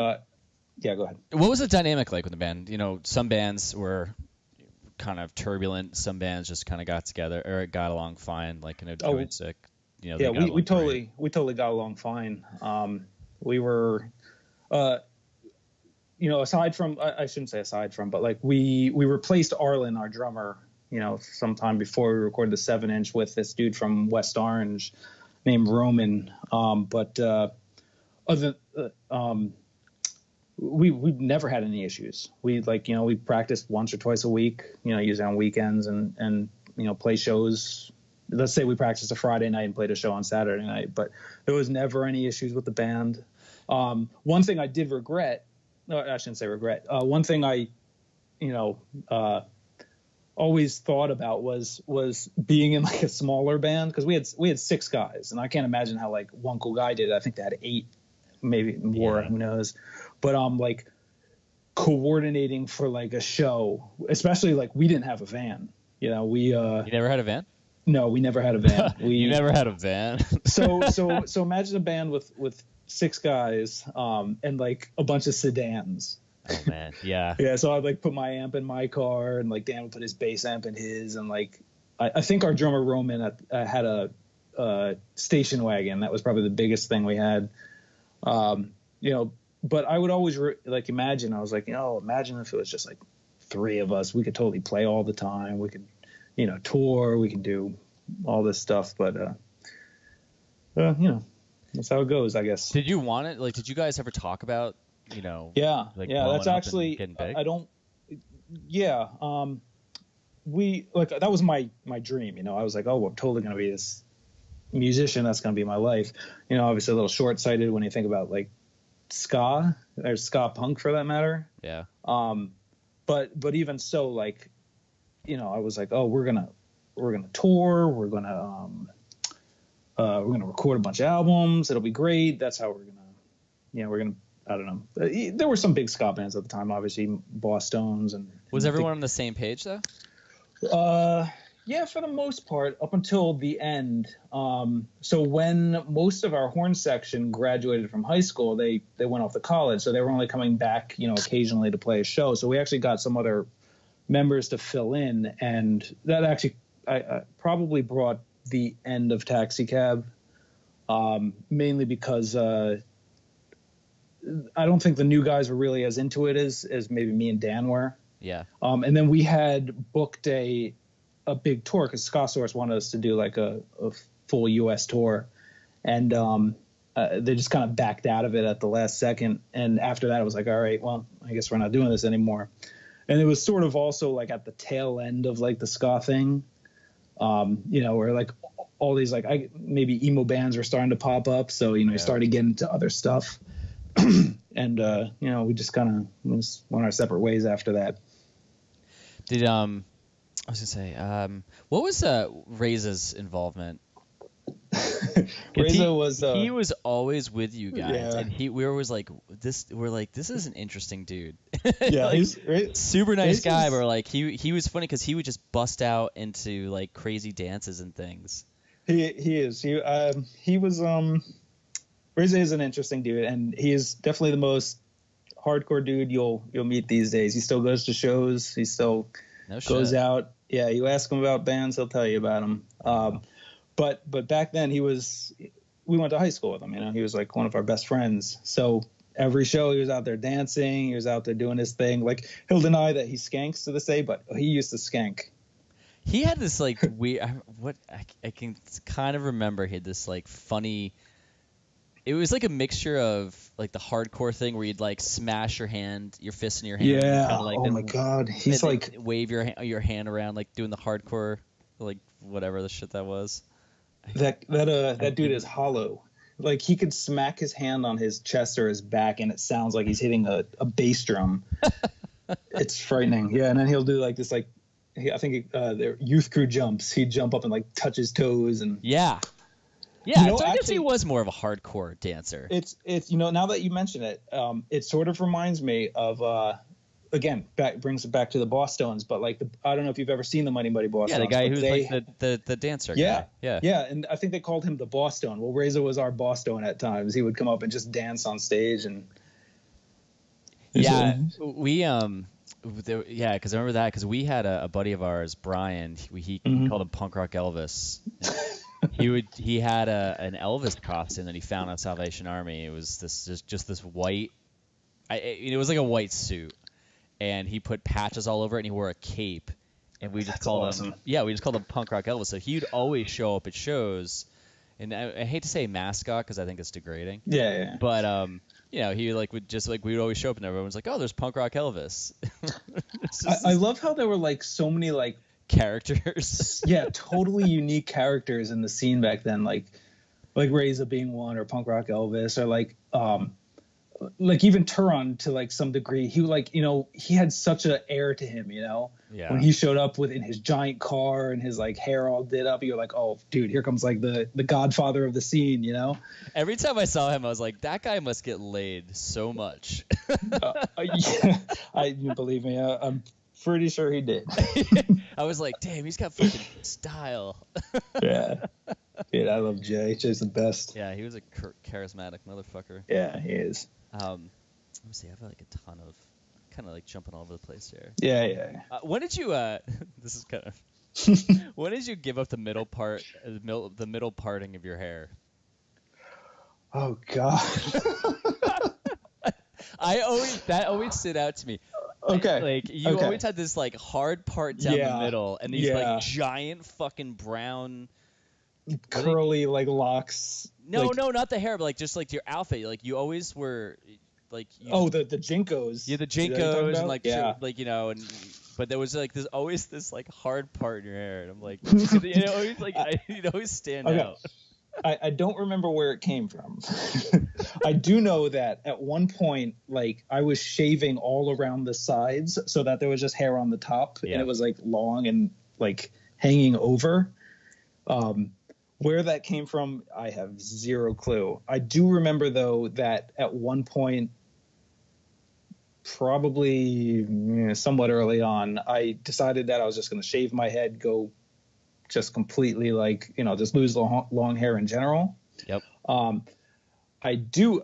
yeah, go ahead. What was the dynamic like with the band? Some bands were kind of turbulent. Some bands just kind of got together or got along fine, like Joint Sick. Yeah, we totally got along fine. We were aside from, I shouldn't say aside from, but like we replaced Arlen, our drummer, sometime before we recorded the 7-inch with this dude from West Orange named Roman. But other we've never had any issues. We we practiced once or twice a week, usually on weekends and play shows. Let's say we practiced a Friday night and played a show on Saturday night, but there was never any issues with the band. One thing I did regret, no, I shouldn't say regret. One thing I, always thought about was being in like a smaller band, because we had 6 guys, and I can't imagine how like one cool guy did. I think they had 8, maybe more, who knows. But like coordinating for like a show, especially like we didn't have a van. You never had a van? No, we never had a van. You never had a van. so imagine a band with 6 guys, and like a bunch of sedans. Oh man, yeah. Yeah, so I'd like put my amp in my car, and like Dan would put his bass amp in his, and like I think our drummer Roman had a station wagon. That was probably the biggest thing we had. But I would always imagine. I was like, imagine if it was just like 3 of us. We could totally play all the time. We could, tour. We could do all this stuff. But that's how it goes, I guess. Did you want it? Like, did you guys ever talk about? Yeah, that's actually, getting big? I don't, yeah. That was my dream, I was like, oh, I'm totally going to be this musician. That's going to be my life. Obviously a little short-sighted when you think about like ska or ska punk for that matter. Yeah. But even so, like, I was like, oh, we're going to tour. We're going to record a bunch of albums. It'll be great. That's how we're going to, I don't know. There were some big ska bands at the time, obviously Boss Stones. Was everyone on the same page though? Yeah, for the most part, up until the end. So when most of our horn section graduated from high school, they went off to college, so they were only coming back, occasionally to play a show. So we actually got some other members to fill in, and that actually I probably brought the end of Taxicab, mainly because I don't think the new guys were really as into it as maybe me and Dan were. Yeah. And then we had booked a big tour because Ska Source wanted us to do like a full U.S. tour, and they just kind of backed out of it at the last second. And after that, I was like, all right, well, I guess we're not doing this anymore. And it was sort of also like at the tail end of like the ska thing, where like all these like maybe emo bands were starting to pop up. So, you started getting into other stuff. And we just kind of went our separate ways after that. Did I was gonna say, what was Reza's involvement? Reza was he was always with you guys, yeah. and we were always like this. We're like, this is an interesting dude. Yeah, like, he's super nice guy. But like he was funny because he would just bust out into like crazy dances and things. He is he was Reza is an interesting dude, and he is definitely the most hardcore dude you'll meet these days. He still goes to shows. He still goes out. Yeah, you ask him about bands, he'll tell you about them. But back then we went to high school with him. He was like one of our best friends. So every show he was out there dancing. He was out there doing his thing. Like, he'll deny that he skanks to this day, but he used to skank. He had this like weird. I can kind of remember. He had this like funny. It was like a mixture of like the hardcore thing where you'd like smash your fist in your hand. Yeah. And like, oh my God. He's like wave your hand around like doing the hardcore, like whatever the shit that was. That dude is hollow. Like, he could smack his hand on his chest or his back, and it sounds like he's hitting a bass drum. It's frightening. Yeah, and then he'll do like this like. I think their youth crew jumps. He'd jump up and like touch his toes and. Yeah. Yeah, so I guess he was more of a hardcore dancer. It's now that you mention it, it sort of reminds me of again, brings it back to the Boss Stones, but like I don't know if you've ever seen the Mighty Mighty Boss Stones. Yeah, the guy who's like the dancer yeah, guy. Yeah, and I think they called him the Boss Stone. Well, Reza was our Boss Stone at times. He would come up and just dance on stage and. Yeah, we because I remember that because we had a buddy of ours, Brian. He called him Punk Rock Elvis. He had an Elvis costume that he found on Salvation Army. It was just this white it was like a white suit, and he put patches all over it, and he wore a cape, and we just called him Punk Rock Elvis. So he'd always show up at shows, and I hate to say mascot because I think it's degrading. Yeah. But he we would always show up, and everyone's like, oh, there's Punk Rock Elvis. I love how there were like so many like characters. Yeah, totally unique characters in the scene back then, like Reza being one, or Punk Rock Elvis, or like even Turon to like some degree. He he had such an air to him, Yeah. When he showed up in his giant car and his like hair all did up, you're like, oh dude, here comes like the godfather of the scene, Every time I saw him, I was like, that guy must get laid so much. Yeah, you believe me, I'm pretty sure he did. I was like, damn, he's got fucking style. Yeah. Dude, I love Jay. Jay's the best. Yeah, he was a charismatic motherfucker. Yeah, he is. Let me see. I have like a ton of kind of like jumping all over the place here. Yeah. When did you? This is kind of. When did you give up the middle part, the middle parting of your hair? Oh God. That always stood out to me. Okay. Like you always had this like hard part down the middle, and these like giant fucking brown. Curly like locks. No, not the hair, but like just like your outfit. Like you always were like. The Jinkos. Yeah, the Jinkos and like and but there was like there's always this like hard part in your hair, and I'm like always like you'd always stand out. I don't remember where it came from. I do know that at one point, like I was shaving all around the sides so that there was just hair on the top, and it was like long and like hanging over. Where that came from, I have zero clue. I do remember, though, that at one point, probably somewhat early on, I decided that I was just going to shave my head, go just completely like, just lose long hair in general. Yep. I do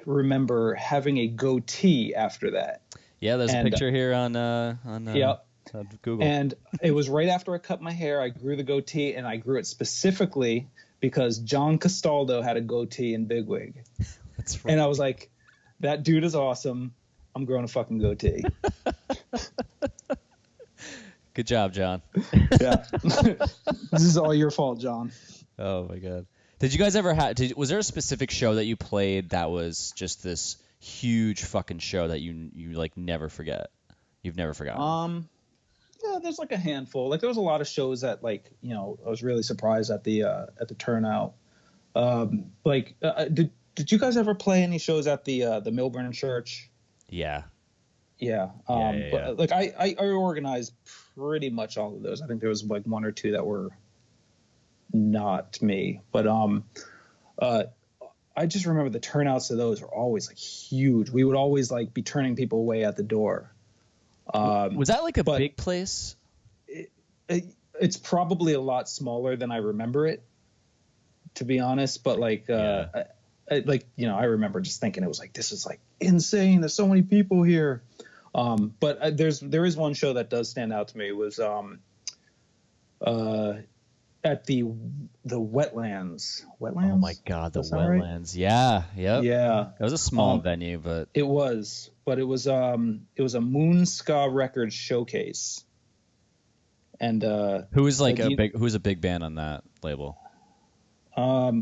remember having a goatee after that. Yeah, there's a picture here on yep. Google. And it was right after I cut my hair. I grew the goatee, and I grew it specifically because John Castaldo had a goatee in Bigwig. That's right. And I was like, that dude is awesome. I'm growing a fucking goatee. Good job, John. Yeah. This is all your fault, John. Oh, my God. Did you guys ever was there a specific show that you played that was just this huge fucking show that you like never forget? You've never forgotten? Yeah, there's like a handful. Like there was a lot of shows that I was really surprised at the turnout. Did you guys ever play any shows at the Milburn Church? Yeah. Yeah. But like I organized pretty much all of those. I think there was like one or two that were not me, but I just remember the turnouts of those were always like huge. We would always like be turning people away at the door. Was that like a big place? It's probably a lot smaller than I remember it, to be honest. But I remember just thinking it was like, this is like insane. There's so many people here. But there is one show that does stand out to me. It was at the Wetlands. Wetlands? Oh my God, the Wetlands. Right? Yeah. Yep. Yeah. It was a small venue, but it was a Moon Ska Records showcase. And who's a big band on that label?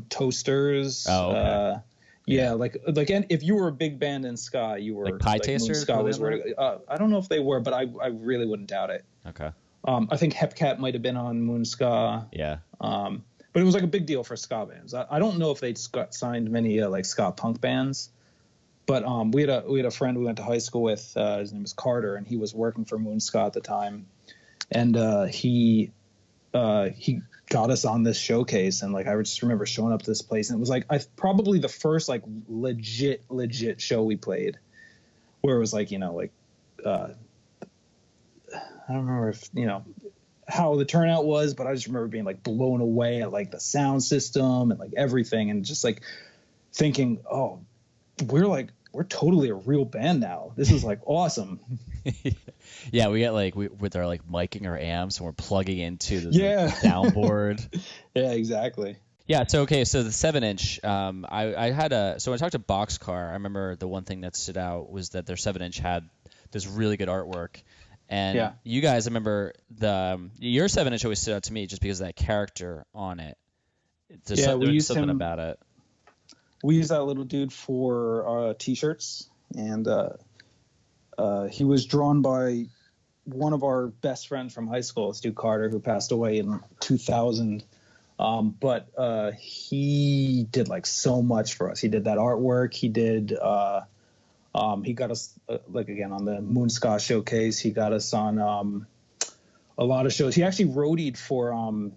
Toasters. Oh, okay. Yeah, and if you were a big band in ska, you were like Pie Tasters. Ska was I don't know if they were, but I really wouldn't doubt it. Okay. I think Hepcat might have been on Moon Ska. Yeah. But it was like a big deal for ska bands. I don't know if they signed many like ska punk bands, but we had a friend we went to high school with. His name was Carter, and he was working for Moon Ska at the time, and he got us on this showcase, and like I just remember showing up to this place, and it was like probably the first like legit show we played, where it was like I don't remember if how the turnout was, but I just remember being like blown away at like the sound system and like everything, and just like thinking, oh, we're totally a real band now. This is like awesome. Yeah, we got with our like miking our amps, and we're plugging into the soundboard. Yeah, exactly. Yeah, so okay, so the 7-inch, I had so when I talked to Boxcar, I remember the one thing that stood out was that their 7-inch had this really good artwork, and Yeah. you guys, I remember your 7-inch always stood out to me just because of that character on it. Yeah, There was something about it. We used that little dude for t-shirts, and he was drawn by one of our best friends from high school, Stu Carter, who passed away in 2000. But he did like so much for us. He did that artwork. He did. He got us like again on the Moonscar showcase. He got us on a lot of shows. He actually roadied for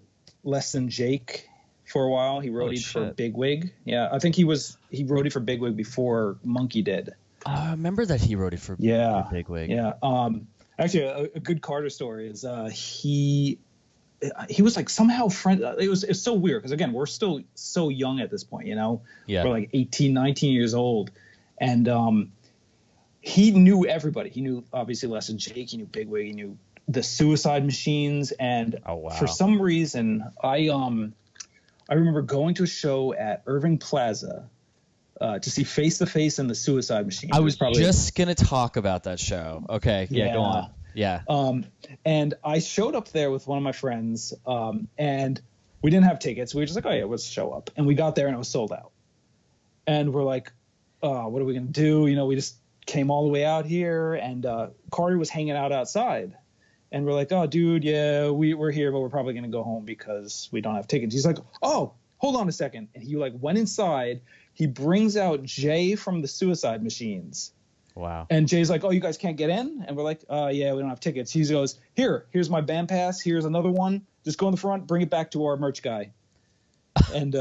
Less Than Jake for a while. He roadied for Bigwig. Yeah, I think he roadied for Bigwig before Monkey did. I remember that he wrote it for Bigwig. Yeah. Actually, a good Carter story is he was like somehow friend. It's so weird because again we're still so young at this point, you know. Yeah. We're like 18, 19 years old, and he knew everybody. He knew obviously Les and Jake. He knew Bigwig. He knew the Suicide Machines, and for some reason I remember going to a show at Irving Plaza. To see Face to Face and the Suicide Machines. I was just gonna talk about that show. Okay, yeah, go on. Yeah. And I showed up there with one of my friends, and we didn't have tickets. We were just like, oh yeah, let's show up. And we got there and it was sold out. And we're like, what are we gonna do? You know, we just came all the way out here, and Carter was hanging out outside. And we're like, oh dude, yeah, we're here, but we're probably gonna go home because we don't have tickets. He's like, oh, hold on a second. And he like went inside. He brings out Jay from the Suicide Machines. Wow. And Jay's like, oh, you guys can't get in? And we're like, yeah, we don't have tickets. He goes, here's my band pass. Here's another one. Just go in the front, bring it back to our merch guy. And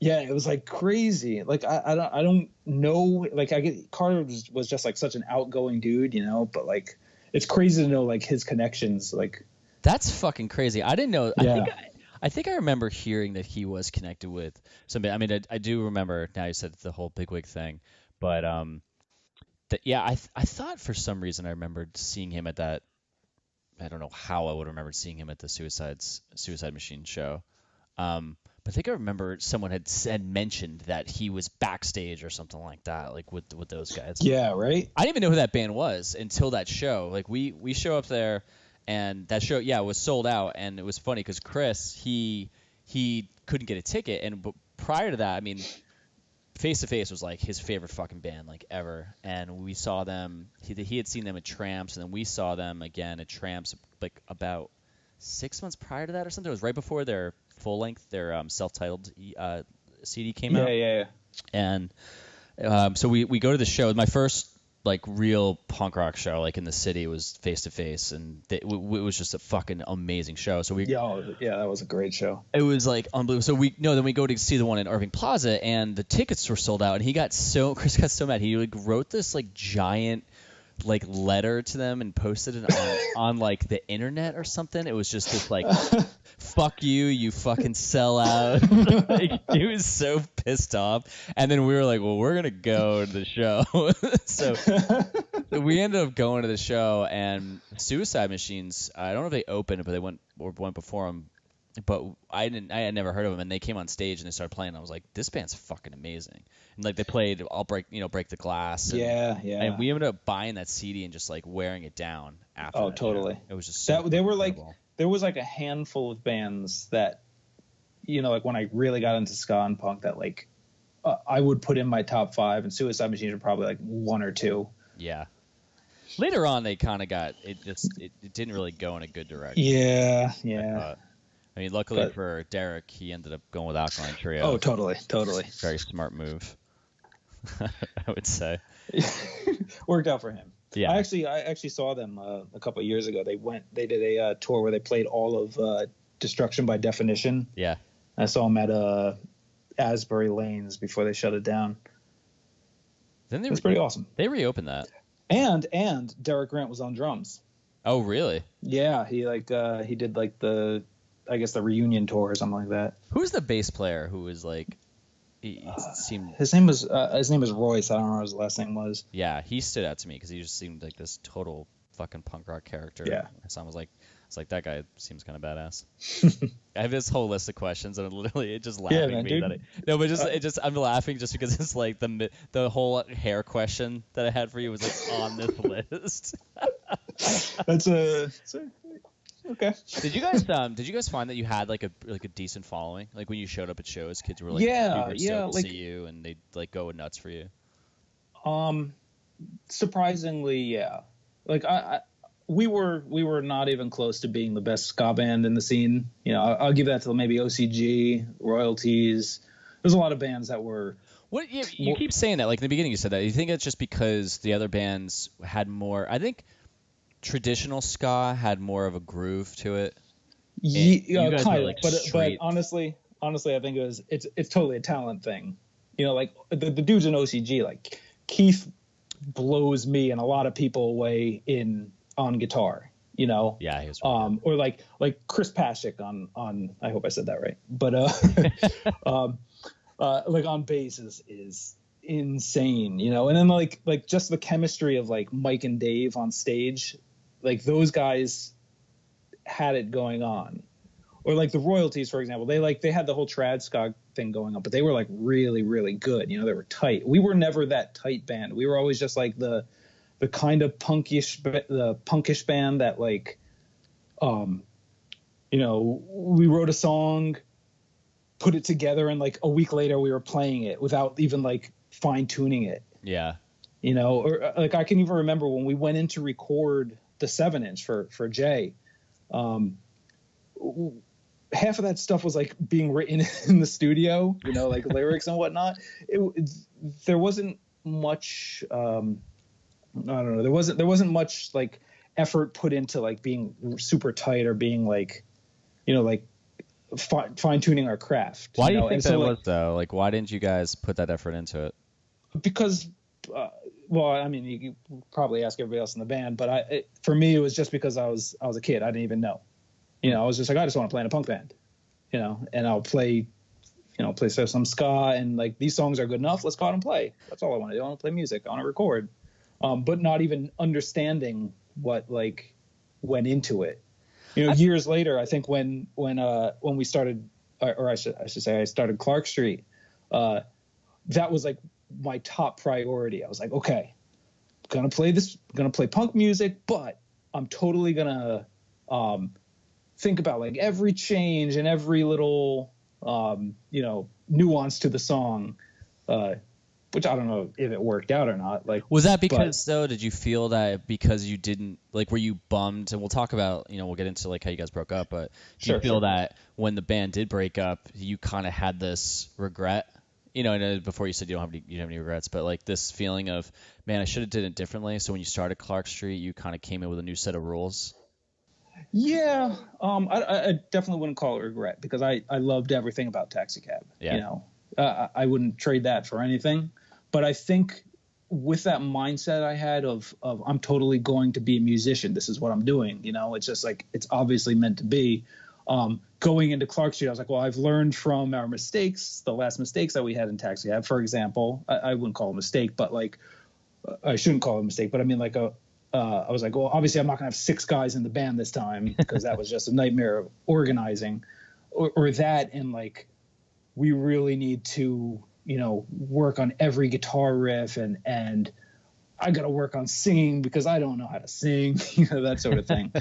yeah, it was like crazy. Like I don't know. Like Carter was just like such an outgoing dude, you know. But like it's crazy to know like his connections. Like that's fucking crazy. I didn't know. Yeah. I think I remember hearing that he was connected with somebody. I mean, I do remember now you said the whole Bigwig thing, but yeah, I thought for some reason I remembered seeing him at that. I don't know how I would remember seeing him at the Suicide Machine show. But I think I remember someone had mentioned that he was backstage or something like that, like with those guys. Yeah, right. I didn't even know who that band was until that show. Like we show up there. And that show, yeah, was sold out, and it was funny because Chris, he couldn't get a ticket, and prior to that, I mean, Face to Face was like his favorite fucking band like ever, and we saw them. He had seen them at Tramps, and then we saw them again at Tramps like about 6 months prior to that or something. It was right before their full length, their self-titled CD came out. Yeah. And so we go to the show. My first like real punk rock show like in the city was Face to Face, and it was just a fucking amazing show. So yeah, that was a great show. It was like unbelievable. So then we go to see the one in Irving Plaza, and the tickets were sold out, and Chris got so mad. He like wrote this like giant like letter to them and posted it on like the internet or something. It was just this like fuck you fucking sellout. Like, he was so pissed off. And then we were like, well, we're gonna go to the show. So we ended up going to the show, and Suicide Machines, I don't know if they opened, but they went before them. But I had never heard of them, and they came on stage and they started playing. And I was like, this band's fucking amazing. And like they played I'll Break the Glass. And, yeah. And we ended up buying that CD and just like wearing it down after. Oh, totally. Show. It was just so they were incredible. Like there was like a handful of bands that, you know, like when I really got into ska and punk that like I would put in my top 5, and Suicide Machines were probably like 1 or 2. Yeah. Later on, they kind of got it. It didn't really go in a good direction. Yeah. I mean, luckily for Derek, he ended up going with Alkaline Trio. Oh, totally. Very smart move, I would say. Worked out for him. Yeah. I actually saw them a couple of years ago. They did a tour where they played all of Destruction by Definition. Yeah. I saw them at Asbury Lanes before they shut it down. Then it was pretty awesome. They reopened that. And Derek Grant was on drums. Oh, really? Yeah, he did like the reunion tour or something like that. Who's the bass player who was like? He seemed. His name was Royce. I don't know what his last name was. Yeah, he stood out to me because he just seemed like this total fucking punk rock character. Yeah. So I was like, It's like, that guy seems kind of badass. I have this whole list of questions, and it just Yeah, laughing man, me dude. that I'm laughing just because it's like the whole hair question that I had for you was like on this list. That's okay. Did you guys find that you had like a decent following? Like when you showed up at shows, kids were like Yeah, super yeah, stoked to like see you, and they'd like go nuts for you. surprisingly, yeah. Like we were not even close to being the best ska band in the scene. You know, I'll give that to maybe OCG, Royalties. There's a lot of bands that were. What you keep saying that, like in the beginning you said that. You think it's just because the other bands had more? I think traditional ska had more of a groove to it. You guys were Kind of, like but straight. honestly, I think it's totally a talent thing. You know, like the dudes in OCG, like Keith blows me and a lot of people away on guitar. You know, Yeah, he was really good. or like Chris Pasek on I hope I said that right, but like on bass is insane. You know, and then like just the chemistry of like Mike and Dave on stage, like those guys had it going on. Or like the Royalties, for example, they had the whole trad ska thing going on, but they were like really, really good. You know, they were tight. We were never that tight band. We were always just like the kind of punkish band that like, you know, we wrote a song, put it together, and like a week later we were playing it without even like fine tuning it. Yeah. You know, or like I can even remember when we went in to record the 7-inch for Jay. Half of that stuff was like being written in the studio, you know, like lyrics and whatnot. There wasn't much, I don't know. There wasn't much like effort put into like being super tight or being like, you know, like fine tuning our craft. Why do you know? think And that so, like, was though? Like, why didn't you guys put that effort into it? because, well, I mean, you probably ask everybody else in the band, but for me, it was just because I was a kid. I didn't even know. You know, I was just like, I just want to play in a punk band, you know, and I'll play some ska, and like these songs are good enough. Let's go out and play. That's all I want to do. I want to play music. I want to record, but not even understanding what like went into it. You know, years later, I think when we started, or I should say, I started Clark Street. That was like my top priority. I was like, okay, I'm gonna play punk music, but I'm totally gonna think about like every change and every little you know, nuance to the song, which I don't know if it worked out or not. Like, was that because though, did you feel that because you didn't like, were you bummed? And we'll talk about, you know, we'll get into like how you guys broke up, but do you feel that when the band did break up, you kind of had this regret? You know, and before you said you don't have any regrets, but like this feeling of, man, I should have did it differently. So when you started Clark Street, you kind of came in with a new set of rules. Yeah, I definitely wouldn't call it regret because I loved everything about Taxicab. Yeah. You know, I wouldn't trade that for anything. But I think with that mindset I had of I'm totally going to be a musician. This is what I'm doing. You know, it's just like it's obviously meant to be. Going into Clark Street, I was like, well, I've learned from our mistakes, the last mistakes that we had in Taxicab, for example. I wouldn't call it a mistake, but like I shouldn't call it a mistake, but I mean like I was like, well, obviously I'm not going to have 6 guys in the band this time because that was just a nightmare of organizing or that. And like, we really need to, you know, work on every guitar riff and I got to work on singing because I don't know how to sing, you know, that sort of thing.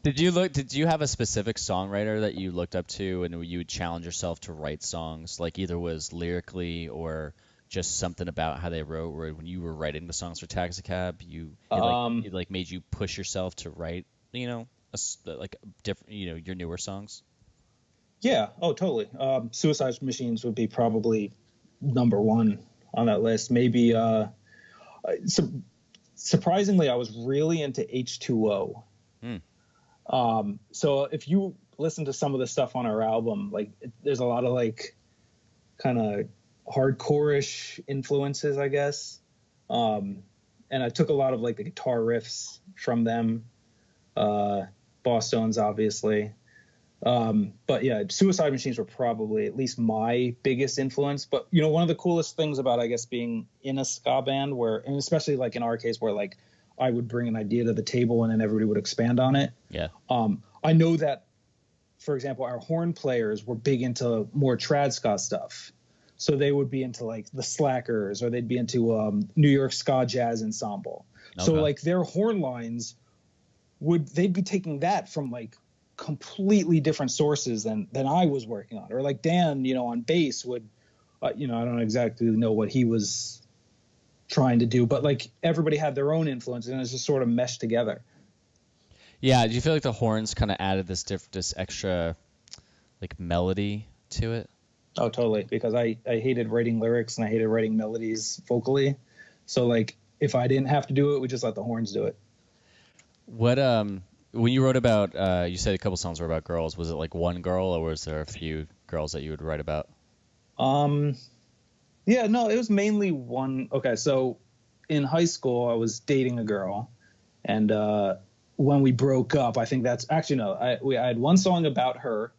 Did you have a specific songwriter that you looked up to and you would challenge yourself to write songs, like either was lyrically or just something about how they wrote, where when you were writing the songs for Taxicab, it like made you push yourself to write, you know, like different, you know, your newer songs? Yeah. Oh, totally. Suicide Machines would be probably number 1 on that list. Maybe, surprisingly, I was really into H2O. So if you listen to some of the stuff on our album, like there's a lot of like kind of hardcore-ish influences, I guess. And I took a lot of like the guitar riffs from them. Boss Stones, obviously. But yeah, Suicide Machines were probably at least my biggest influence. But, you know, one of the coolest things about, I guess, being in a ska band and especially like in our case where like I would bring an idea to the table and then everybody would expand on it. Yeah. I know that, for example, our horn players were big into more trad ska stuff. So they would be into like the Slackers, or they'd be into New York Ska Jazz Ensemble. Okay. So like their horn lines they'd be taking that from like completely different sources than I was working on. Or like Dan, on bass would, I don't exactly know what he was trying to do, but like everybody had their own influence and it's just sort of meshed together. Yeah, do you feel like the horns kind of added this extra like melody to it? Oh, totally. Because I hated writing lyrics and I hated writing melodies vocally. So like if I didn't have to do it, we just let the horns do it. What when you wrote about you said a couple songs were about girls, was it like one girl or was there a few girls that you would write about? Yeah, no, it was mainly one. Okay, so in high school I was dating a girl, and when we broke up, I think that's actually no, I had one song about her.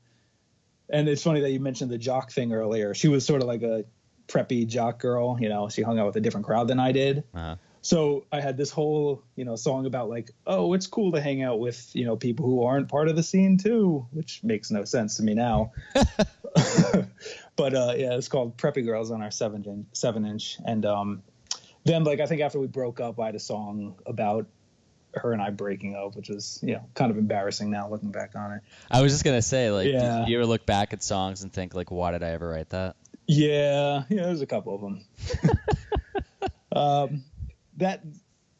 And it's funny that you mentioned the jock thing earlier. She was sort of like a preppy jock girl, she hung out with a different crowd than I did. Uh-huh. So I had this whole, song about like, oh, it's cool to hang out with, people who aren't part of the scene too, which makes no sense to me now. But yeah, it's called Preppy Girls on our 7-inch. And then like, I think after we broke up, I had a song about her and I breaking up, which was, kind of embarrassing now looking back on it. I was just going to say, like, do you ever look back at songs and think, like, why did I ever write that? Yeah, there's a couple of them.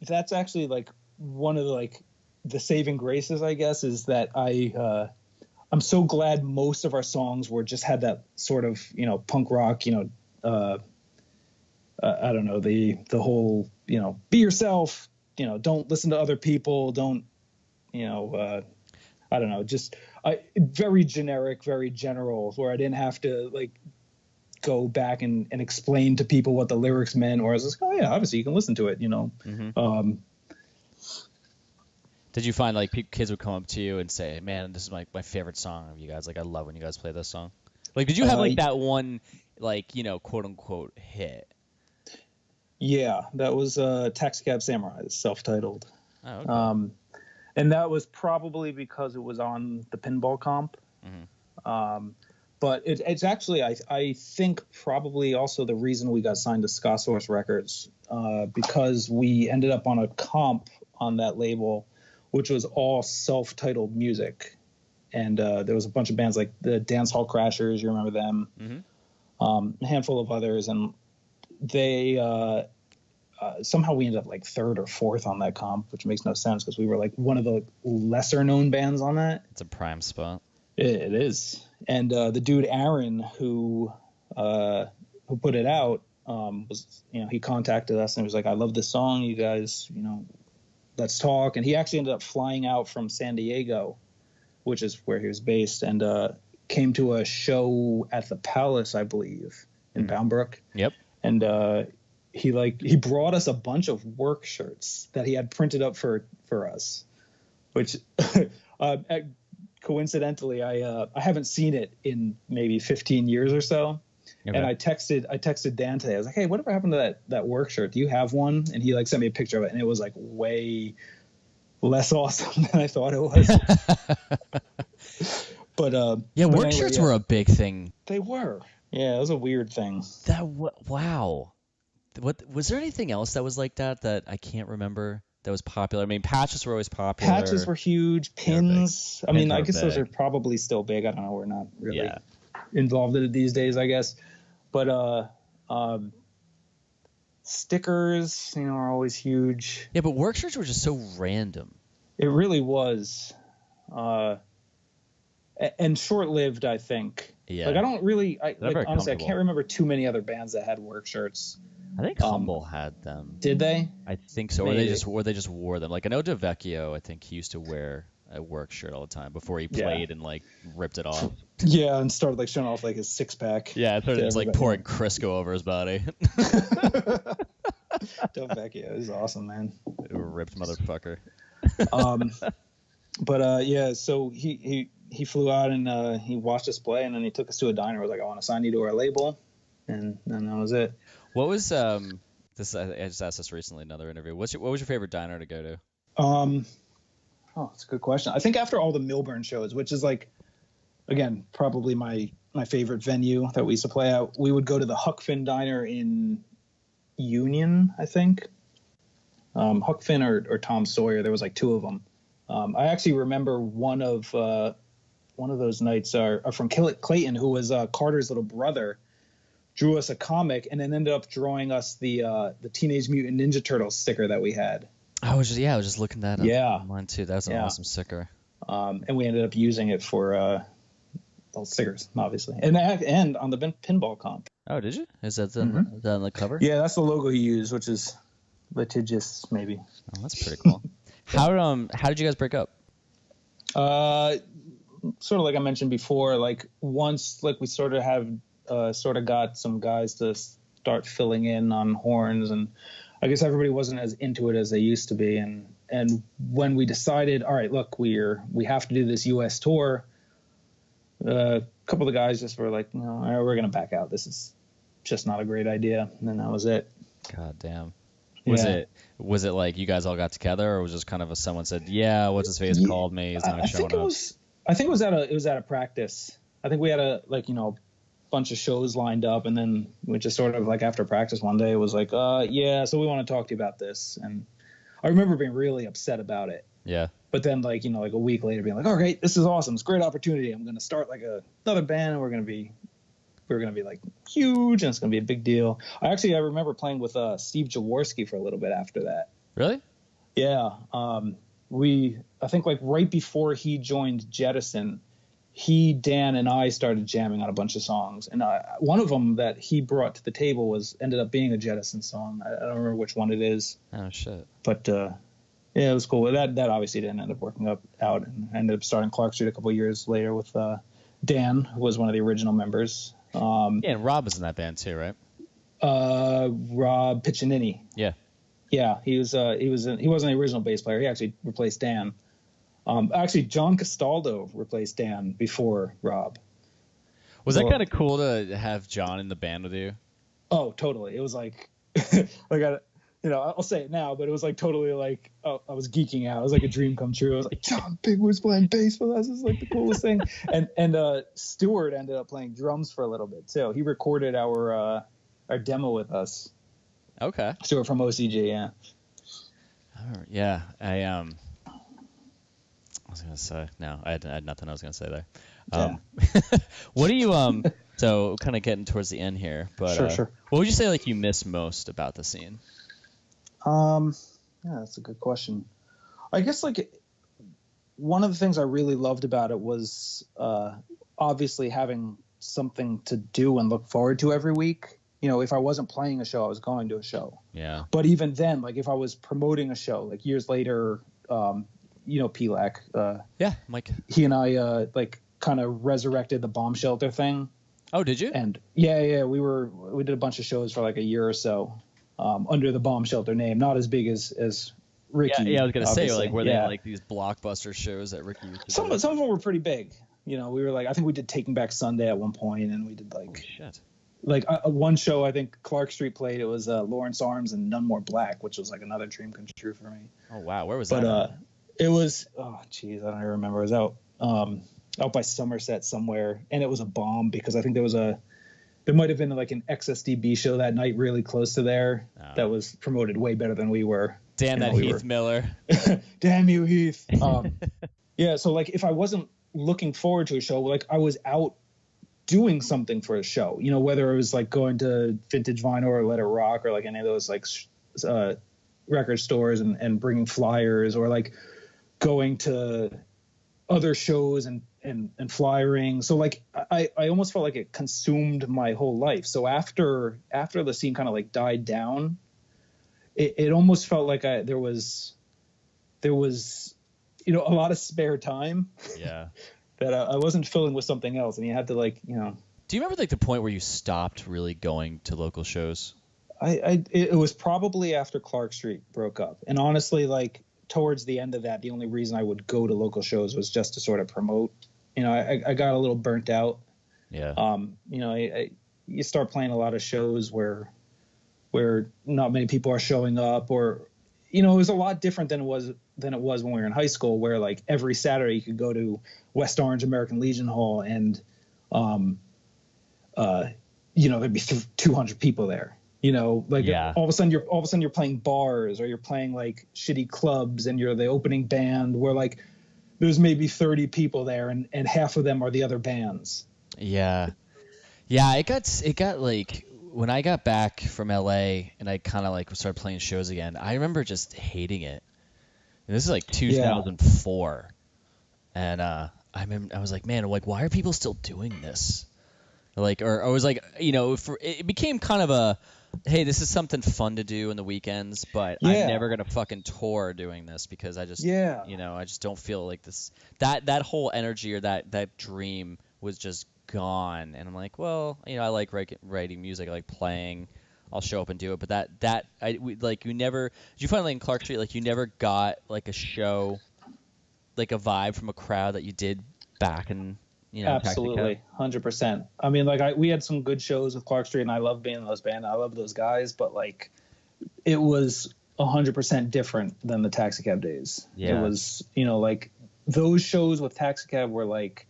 That's actually, like, one of the, like, the saving graces, I guess, is that I'm so glad most of our songs just had that sort of, punk rock, I don't know, the whole, be yourself, don't listen to other people. Don't, I don't know, just very generic, very general, where I didn't have to like go back and explain to people what the lyrics meant, or I was just, oh yeah, obviously you can listen to it, Mm-hmm. Did you find like kids would come up to you and say, man, this is my favorite song of you guys. Like, I love when you guys play this song. Like, did you have like that one, like, quote unquote hit? Yeah, that was Taxicab Samurai, self-titled. Oh, okay. And that was probably because it was on the pinball comp. Mm-hmm. But it's actually, I think, probably also the reason we got signed to Ska Source Records, because we ended up on a comp on that label, which was all self-titled music. And there was a bunch of bands like the Dance Hall Crashers, you remember them, mm-hmm. A handful of others, and they somehow we ended up like third or fourth on that comp, which makes no sense because we were like one of the lesser known bands on that. It's a prime spot. It is. And the dude Aaron who put it out was, he contacted us and was like, I love this song, you guys, let's talk. And he actually ended up flying out from San Diego, which is where he was based, and came to a show at the Palace, I believe, in Boundbrook. Yep. And he brought us a bunch of work shirts that he had printed up for us, which coincidentally I haven't seen it in maybe 15 years or so. Okay. And I texted Dan today. I was like, hey, whatever happened to that work shirt? Do you have one? And he like sent me a picture of it, and it was like way less awesome than I thought it was. But work shirts were a big thing. They were. Yeah, it was a weird thing. Wow. What was there anything else that was like that I can't remember that was popular? I mean, patches were always popular. Patches were huge. Pins. I mean, I guess those are probably still big. I don't know. We're not really involved in it these days, I guess. But stickers, are always huge. Yeah, but work shirts were just so random. It really was. And short-lived, I think. Yeah. Like, I don't really... honestly, I can't remember too many other bands that had work shirts. I think Humble had them. Did they? I think so. Maybe. Or they just wore them. Like, I know DeVecchio, I think he used to wear a work shirt all the time before he played and, like, ripped it off. Yeah, and started, like, showing off, like, his six-pack. Yeah, I thought it was, like, pouring Crisco over his body. DeVecchio is awesome, man. Ripped motherfucker. But so he flew out and he watched us play, and then he took us to a diner. I was like, I want to sign you to our label, and that was it. What was I just asked this recently in another interview. What was your favorite diner to go to? Oh, that's a good question. I think after all the Milburn shows, which is like, again, probably my favorite venue that we used to play at, we would go to the Huck Finn Diner in Union, I think. Huck Finn or Tom Sawyer. There was like two of them. I actually remember one of those nights are from Clayton, who was Carter's little brother, drew us a comic and then ended up drawing us the Teenage Mutant Ninja Turtles sticker that we had. I was just looking that up. Yeah, mine too. That was an awesome sticker. And we ended up using it for all stickers, obviously, and on the pinball comp. Oh, did you? Is that on the cover? Yeah, that's the logo he used, which is litigious, maybe. Oh, that's pretty cool. How did you guys break up? Sort of like I mentioned before, like once like we sort of got some guys to start filling in on horns, and I guess everybody wasn't as into it as they used to be. And when we decided, all right, look, we have to do this U.S. tour, a couple of the guys just were like, no, all right, we're going to back out. This is just not a great idea. And then that was it. God damn. Was it like you guys all got together, or was it just kind of someone said, yeah, what's his face called me, he's not showing up? I think it was at a practice. I think we had a bunch of shows lined up, and then we just sort of like after practice one day it was like, yeah, so we want to talk to you about this. And I remember being really upset about it. Yeah. But then like a week later being like, all right, this is awesome. It's a great opportunity. I'm going to start like another band, and we're going to be like huge, and it's going to be a big deal. I remember playing with Steve Jaworski for a little bit after that. Really? Yeah. I think like right before he joined Jettison, Dan, and I started jamming on a bunch of songs, and one of them that he brought to the table ended up being a Jettison song. I don't remember which one it is. Oh shit! But yeah, it was cool. That obviously didn't end up working out, and I ended up starting Clark Street a couple of years later with Dan, who was one of the original members. Yeah, and Rob was in that band too, right? Rob Piccinini. Yeah. Yeah, he wasn't the original bass player. He actually replaced Dan. Actually, John Castaldo replaced Dan before Rob. Was that kind of cool to have John in the band with you? Oh, totally. It was like, I'll say it now, but it was like totally like, I was geeking out. It was like a dream come true. I was like, John Bigwood's playing bass with us. It's like the coolest thing. And Stewart ended up playing drums for a little bit too. He recorded our demo with us. Okay. Stewart from OCG, yeah. Yeah, I was gonna say no. I had nothing I was gonna say there. What do you So kind of getting towards the end here, but sure. What would you say like you miss most about the scene? Yeah, that's a good question. I guess like one of the things I really loved about it was obviously having something to do and look forward to every week. If I wasn't playing a show, I was going to a show. Yeah. But even then, like if I was promoting a show, like years later, Pelak. Yeah, Mike. He and I like kind of resurrected the bomb shelter thing. Oh, did you? And yeah, we did a bunch of shows for like a year or so under the bomb shelter name. Not as big as Ricky. Yeah, I was gonna say like were they like these blockbuster shows that Ricky used to some of them were pretty big. We were like, I think we did Taking Back Sunday at one point, and we did like holy shit. Like one show, I think Clark Street played. It was Lawrence Arms and None More Black, which was like another dream come true for me. Oh wow, where was that? But it was I don't even remember. It was out by Somerset somewhere, and it was a bomb because I think there might have been like an XSDB show that night really close to there that was promoted way better than we were. Damn that Heath Miller. Damn you, Heath. Yeah, so like if I wasn't looking forward to a show, like I was out doing something for a show, whether it was like going to Vintage Vinyl or Let It Rock or like any of those like record stores and bringing flyers, or like going to other shows and flyering. So like I almost felt like it consumed my whole life. So after the scene kind of like died down, it almost felt like there was a lot of spare time. Yeah. That I wasn't filling with something else, and you had to like. Do you remember like the point where you stopped really going to local shows? It was probably after Clark Street broke up, and honestly, like towards the end of that, the only reason I would go to local shows was just to sort of promote. I got a little burnt out. Yeah. You start playing a lot of shows where where not many people are showing up, or it was a lot different than it was when we were in high school, where like every Saturday you could go to West Orange American Legion Hall and there'd be 200 people there. Like all of a sudden you're playing bars, or you're playing like shitty clubs, and you're the opening band, where like there's maybe 30 people there, and half of them are the other bands. Yeah. It got like, when I got back from LA and I kind of like started playing shows again, I remember just hating it. And this is like 2004. And I was like, man, like, why are people still doing this? Like, or I was like, it became kind of a, hey, this is something fun to do in the weekends, but I'm never gonna fucking tour doing this, because I just, I just don't feel like this. That whole energy, or that dream was just gone. And I'm like, well, I like writing music, I like playing. I'll show up and do it. But you never. Did you find, like, in Clark Street, like, you never got like a show, like a vibe from a crowd that you did back in. Absolutely, 100%. I mean, like, we had some good shows with Clark Street, and I love being in those bands. I love those guys, but like, it was 100% different than the Taxicab days. Yeah. It was, like, those shows with Taxicab were like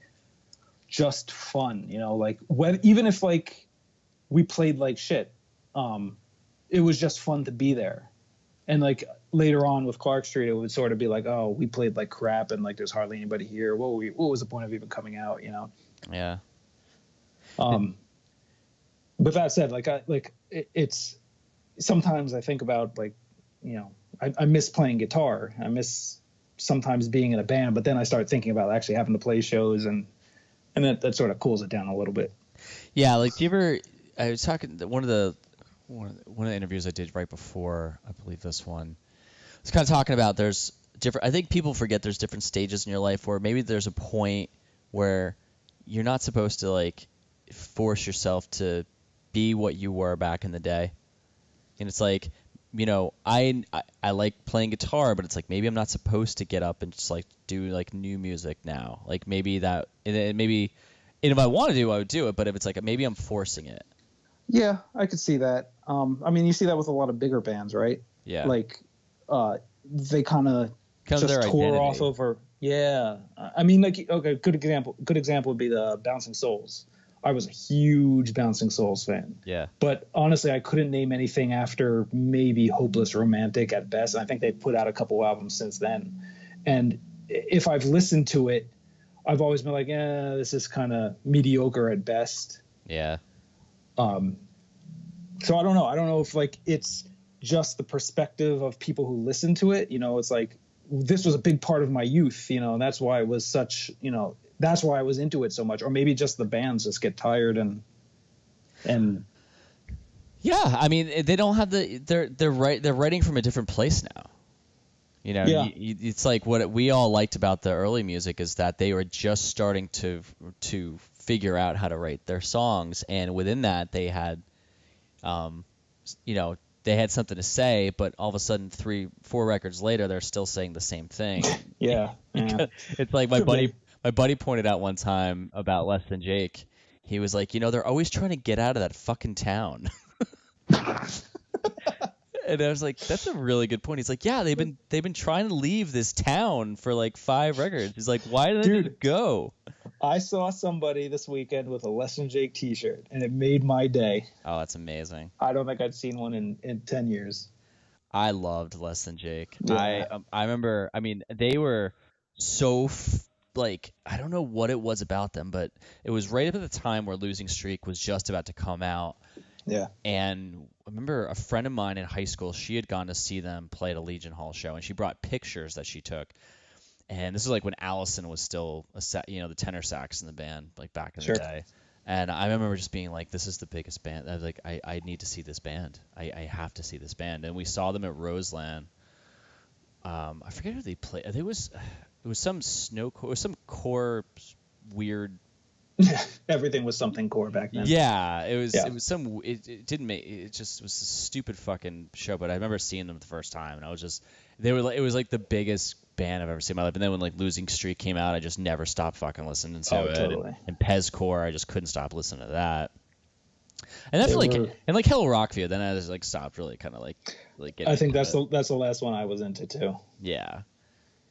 just fun. Like, even if like we played like shit, it was just fun to be there. And like later on with Clark Street, it would sort of be like, oh, we played like crap, and like there's hardly anybody here. What was the point of even coming out? Yeah. But that said, it's sometimes I think about, like, I miss playing guitar. I miss sometimes being in a band, but then I start thinking about actually having to play shows, and that sort of cools it down a little bit. Yeah. Like, do you ever? I was talking one of the interviews I did right before, I believe this one. It's kind of talking about there's different. I think people forget there's different stages in your life where maybe there's a point where you're not supposed to like force yourself to be what you were back in the day. And it's like, I like playing guitar, but it's like maybe I'm not supposed to get up and just like do like new music now. Like maybe that, and if I want to do it, I would do it. But if it's like maybe I'm forcing it. Yeah, I could see that. I mean, you see that with a lot of bigger bands, right? Yeah. Like, they kind of just tore identity off over. Yeah. I mean, like, okay, good example would be the Bouncing Souls. I was a huge Bouncing Souls fan. Yeah. But honestly, I couldn't name anything after maybe Hopeless Romantic at best. And I think they've put out a couple albums since then. And if I've listened to it, I've always been like, this is kind of mediocre at best. Yeah. So I don't know. I don't know if like it's just the perspective of people who listen to it. It's like, this was a big part of my youth, and that's why it was such, that's why I was into it so much. Or maybe just the bands just get tired and. Yeah, I mean, they don't have they're writing from a different place now. Yeah. It's like what we all liked about the early music is that they were just starting to figure out how to write their songs, and within that they had, they had something to say, but all of a sudden 3-4 records later they're still saying the same thing. Yeah. It's like my buddy pointed out one time about Less Than Jake. He was like, they're always trying to get out of that fucking town. And I was like, that's a really good point. He's like, yeah, they've been trying to leave this town for like 5 records. He's like, why did they go? I saw somebody this weekend with a Less Than Jake t-shirt, and it made my day. Oh, that's amazing. I don't think I'd seen one in 10 years. I loved Less Than Jake. Yeah. I remember, I mean, they were so like, I don't know what it was about them, but it was right up at the time where Losing Streak was just about to come out. Yeah. And I remember a friend of mine in high school, she had gone to see them play at a Legion Hall show, and she brought pictures that she took. And this is like when Allison was still the tenor sax in the band, like back in the day. And I remember just being like, this is the biggest band. I was like, I need to see this band. I have to see this band. And we saw them at Roseland. I forget who they played. It was some core weird. Everything was something core back then. Yeah, it was. Yeah. It was some. It didn't make. It just was a stupid fucking show. But I remember seeing them the first time, and I was just. They were. It was like the biggest band I've ever seen in my life. And then when like Losing Streak came out, I just never stopped fucking listening to it. Totally. And Pez Core, I just couldn't stop listening to that. And I feel like, and like Hello Rockview, then I just like stopped really kind of like getting I think into that's the last one I was into too. Yeah.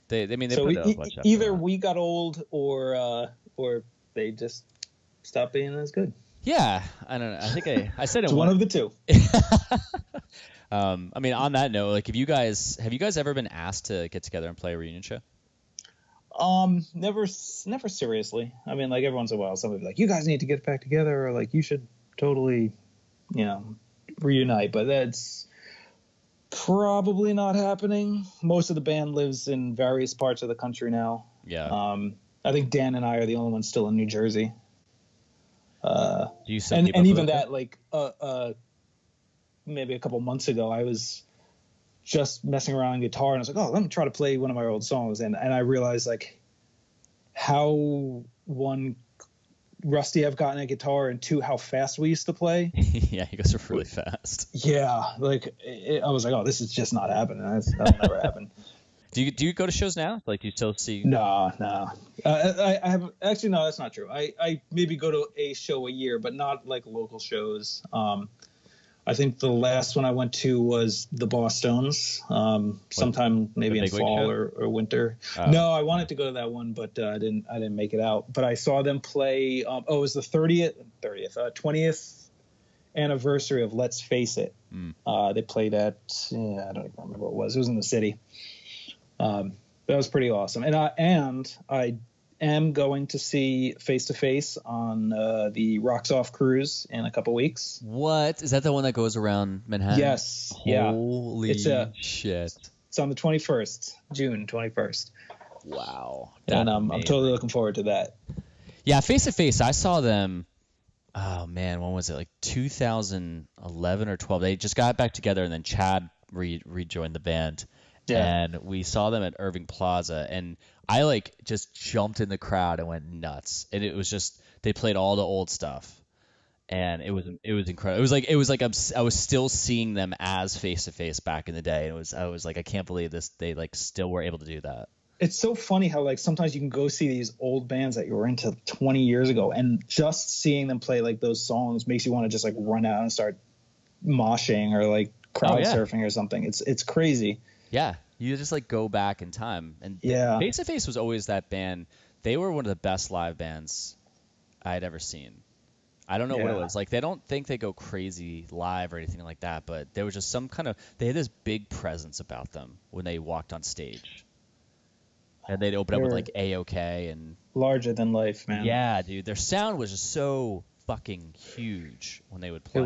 They So put out a bunch after either that. we got old or they just stopped being as good. Yeah, I don't know. I think I said it's one of the two. I mean, on that note, like, have you guys ever been asked to get together and play a reunion show? Never seriously. I mean, like every once in a while, somebody be like, "You guys need to get back together," or like, "You should totally, reunite." But that's probably not happening. Most of the band lives in various parts of the country now. Yeah. I think Dan and I are the only ones still in New Jersey. Do you still and keep up even with that, like, maybe a couple months ago, I was just messing around on guitar and I was like, oh, let me try to play one of my old songs. And I realized like how one rusty I've gotten at guitar and two, how fast we used to play. Yeah, you guys are really fast. Yeah. Like I was like, oh, this is just not happening. That'll never happen. Do you go to shows now? Like, do you still see? No. I have actually, no, that's not true. I maybe go to a show a year, but not like local shows. I think the last one I went to was the Boston's, sometime maybe in fall or winter. Oh. No, I wanted to go to that one, but I didn't make it out. But I saw them play. It was the 20th anniversary of Let's Face It. They played at I don't even remember what it was. It was in the city. That was pretty awesome. And I am going to see Face to Face on the Rocks Off cruise in a couple weeks. What? Is that the one that goes around Manhattan? Yes. Holy shit. It's on the 21st, June 21st. Wow. And I'm totally looking forward to that. Yeah, Face to Face, I saw them, oh man, when was it? Like 2011 or 12. They just got back together and then Chad rejoined the band. Yeah. And we saw them at Irving Plaza, and I like just jumped in the crowd and went nuts. And it was just, they played all the old stuff, and it was incredible. It was like I was still seeing them as Face to Face back in the day. And I was like, I can't believe this. They like still were able to do that. It's so funny how like sometimes you can go see these old bands that you were into 20 years ago, and just seeing them play like those songs makes you want to just like run out and start moshing or like crowd surfing or something. It's crazy. Yeah, you just like go back in time. And Face to Face was always that band. They were one of the best live bands I had ever seen. I don't know what it was. Like, they don't think they go crazy live or anything like that, but there was just some kind of, they had this big presence about them when they walked on stage. And they'd open up with like A-OK and larger than life, man. Yeah, dude. Their sound was just so fucking huge when they would play.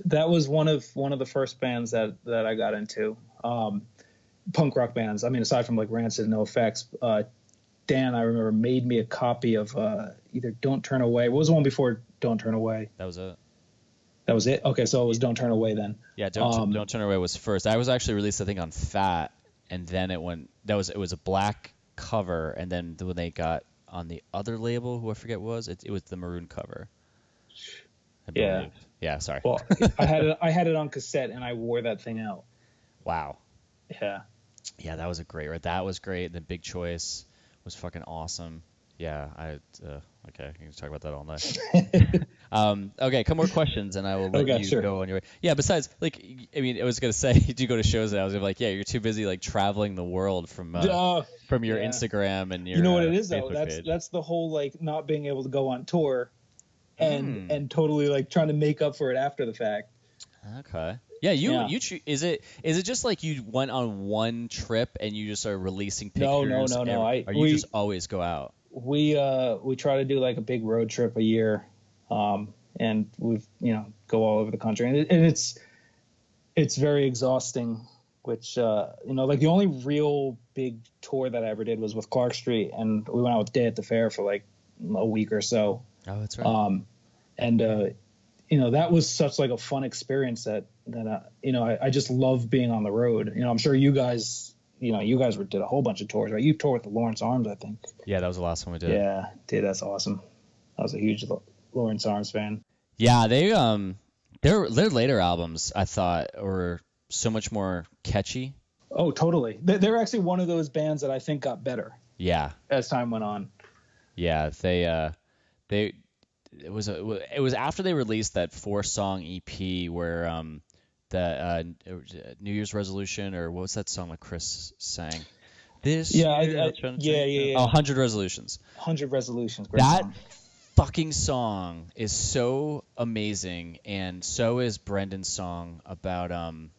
That was one of the first bands that I got into. Punk rock bands. I mean, aside from like Rancid and NoFX, Dan, I remember, made me a copy of either Don't Turn Away. What was the one before Don't Turn Away? That was it. That was it? Okay, so it was Don't Turn Away then. Yeah, Don't Turn Away was first. I was actually released, I think, on Fat, and then it was a black cover, and then when they got on the other label, who I forget what it was the maroon cover. I believe. Yeah, sorry. Well, I had it on cassette, and I wore that thing out. Wow. Yeah, that was great. That was great. The Big Choice was fucking awesome. Yeah, okay, you can talk about that all night. Okay, a couple more questions, and I will let you go on your way. Yeah, besides, like, I mean, I was gonna say, do you go to shows? And I was gonna be like, yeah, you're too busy like traveling the world from your Instagram and your. You know what it is though? That's the whole like not being able to go on tour, and totally like trying to make up for it after the fact. Okay. Yeah, is it just like you went on one trip and you just are releasing pictures? No. Or you just always go out? We try to do like a big road trip a year, and we've go all over the country, and it's very exhausting. Which like the only real big tour that I ever did was with Clark Street, and we went out with Day at the Fair for like a week or so. Oh, that's right. That was such like a fun experience that I just love being on the road. I'm sure you guys did a whole bunch of tours, right? You toured with the Lawrence Arms, I think. Yeah, that was the last one we did. Yeah, dude, that's awesome. I was a huge Lawrence Arms fan. Yeah, their later albums I thought were so much more catchy. Oh, totally. They're actually one of those bands that I think got better. Yeah. As time went on. Yeah, it was after they released that 4-song EP where the New Year's resolution, or what was that song that Chris sang? This year, yeah. 100 Resolutions. 100 Resolutions. Great That song. fucking song is so amazing, and so is Brendan's song about Yeah,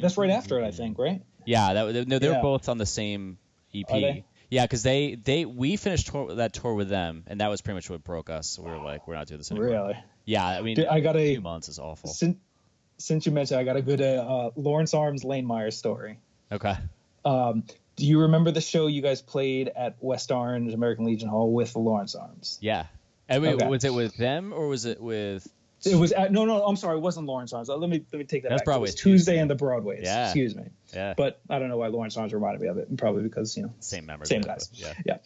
that's right after it, I think, right? Yeah, they were Yeah. both on the same EP. Are they? Yeah, because we finished that tour with them, and that was pretty much what broke us. So we were like, we're not doing this anymore. Really? Yeah, I mean, Dude, I got a few months is awful. Since you mentioned, I got a good Lawrence Arms Lane Meyer story. Okay. Do you remember the show you guys played at West Orange American Legion Hall with the Lawrence Arms? Yeah. I mean, Okay. was it with them or was it with? It was no. I'm sorry, it wasn't Lawrence Arms. Let me take that That's back. Broadway. It was Tuesday and the Broadways. Yeah. Excuse me. Yeah. But I don't know why Lawrence Arms reminded me of it. Probably because same members. Same guys. Yeah.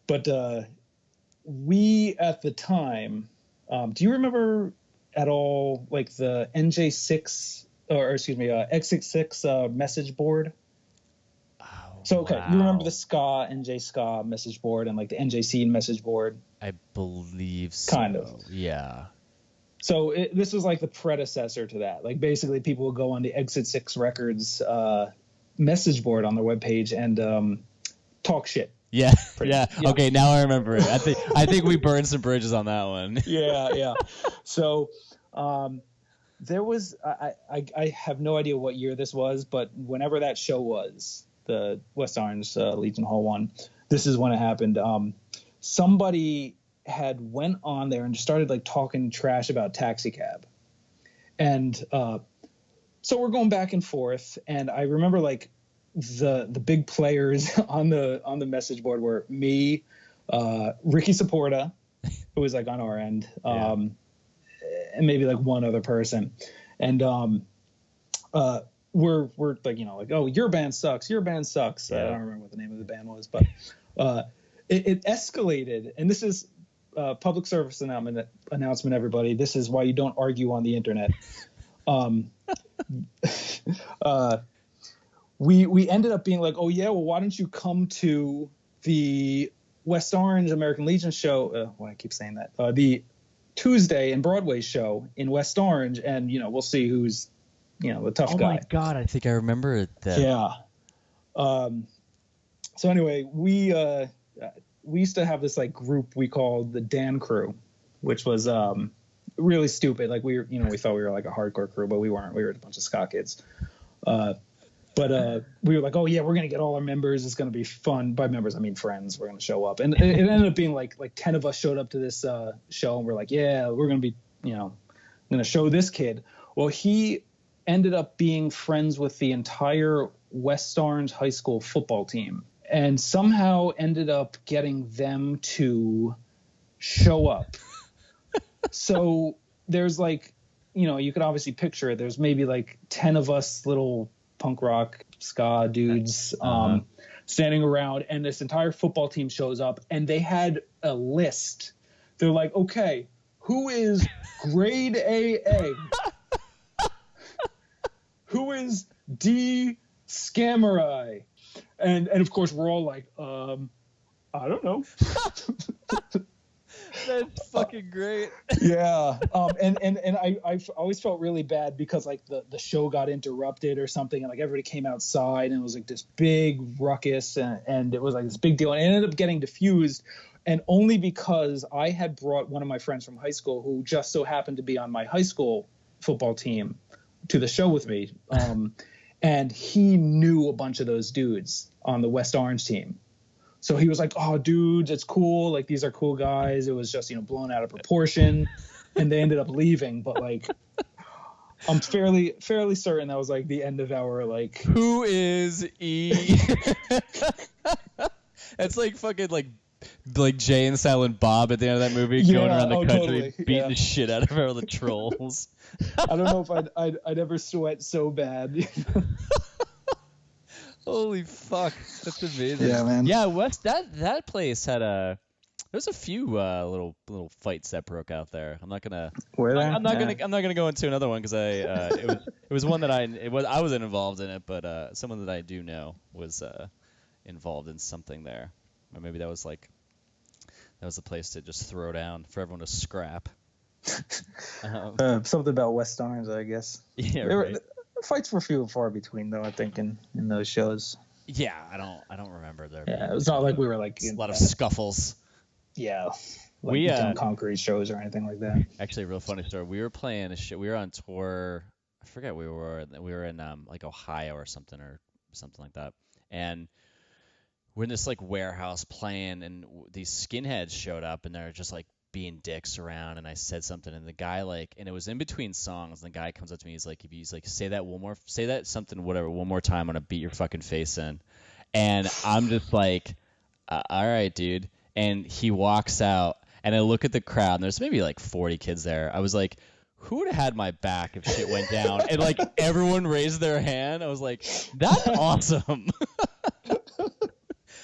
But we at the time, do you remember at all like the NJ6 or excuse me X66 message board? So, okay, wow. You remember the NJ Ska message board and like the NJC message board? I believe so. Kind of. Yeah. So this was like the predecessor to that. Like basically people would go on the Exit 6 Records message board on their webpage and talk shit. Yeah. Yeah. Okay, now I remember it. I think we burned some bridges on that one. Yeah. So there was, I have no idea what year this was, but whenever that show was, the West Orange Legion Hall one, this is when it happened. Somebody had went on there and just started like talking trash about Taxicab. And so we're going back and forth. And I remember like the big players on the message board were me, Ricky Saporta, who was like on our end, and maybe like one other person. And we're like, like, oh, your band sucks. Your band sucks. Yeah. I don't remember what the name of the band was, but it escalated. And this is public service announcement, everybody. This is why you don't argue on the internet. We ended up being like, oh, yeah, well, why don't you come to the West Orange American Legion show? Why I keep saying that. The Tuesday and Broadway show in West Orange, and, we'll see who's, the tough guy. Oh, my God. I think I remember it then. Yeah. So anyway, we used to have this like group we called the Dan Crew, which was really stupid. Like we thought we were like a hardcore crew, but we weren't. We were a bunch of ska kids. But we were like, oh yeah, we're gonna get all our members. It's gonna be fun. By members, I mean friends. We're gonna show up, and it ended up being like 10 of us showed up to this show, and we're like, yeah, we're gonna be, gonna show this kid. Well, he ended up being friends with the entire West Orange High School football team, and somehow ended up getting them to show up. So there's like, you could obviously picture it. There's maybe like 10 of us little punk rock ska dudes standing around, and this entire football team shows up, and they had a list. They're like, okay, who is grade A egg? Who is D Scamurai? And of course we're all like, I don't know. That's fucking great. Yeah. And I always felt really bad because like the show got interrupted or something, and like everybody came outside, and it was like this big ruckus, and it was like this big deal, and it ended up getting diffused, and only because I had brought one of my friends from high school who just so happened to be on my high school football team to the show with me. And he knew a bunch of those dudes on the West Orange team. So he was like, oh, dudes, it's cool. Like, these are cool guys. It was just, blown out of proportion. And they ended up leaving. But, like, I'm fairly certain that was, like, the end of our, like... Who is E? That's like fucking, like Jay and Silent Bob at the end of that movie, going around the country beating the shit out of all the trolls. I don't know if I'd ever sweat so bad. Holy fuck, that's amazing. Yeah, man. Yeah, that place had there's a few little fights that broke out there. I'm not gonna. Were there? I'm not gonna go into another one because it was one that I wasn't involved in it, but someone that I do know was involved in something there. Or maybe that was the place to just throw down for everyone to scrap. Something about West Orange, I guess. Yeah, right. Fights were few and far between, though. I think in those shows. Yeah, I don't remember there. Yeah, it was not like we were like a lot of scuffles. Yeah, like doing concrete shows or anything like that. Actually, a real funny story. We were playing a show. We were on tour. I forget we were. We were in like Ohio or something like that. And we're in this like warehouse playing, and these skinheads showed up, and they're just like being dicks around. And I said something, and the guy and it was in between songs. And the guy comes up to me, he's like, say that something, whatever, one more time, I'm gonna beat your fucking face in. And I'm just like, all right, dude. And he walks out, and I look at the crowd, and there's maybe like 40 kids there. I was like, who would have had my back if shit went down? And like everyone raised their hand. I was like, that's awesome.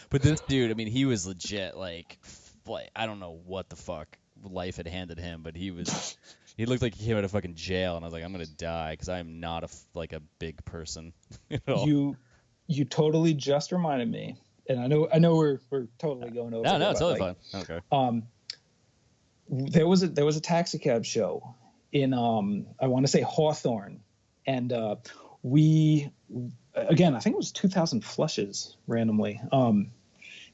But this dude, I mean, he was legit like I don't know what the fuck life had handed him, but he looked like he came out of fucking jail, and I was like, I'm gonna die because I am not a big person at all. You totally just reminded me, and I know we're totally going over. No, it's totally fine. Okay. There was a Taxicab show in I want to say Hawthorne, and we again, I think it was 2,000 flushes randomly.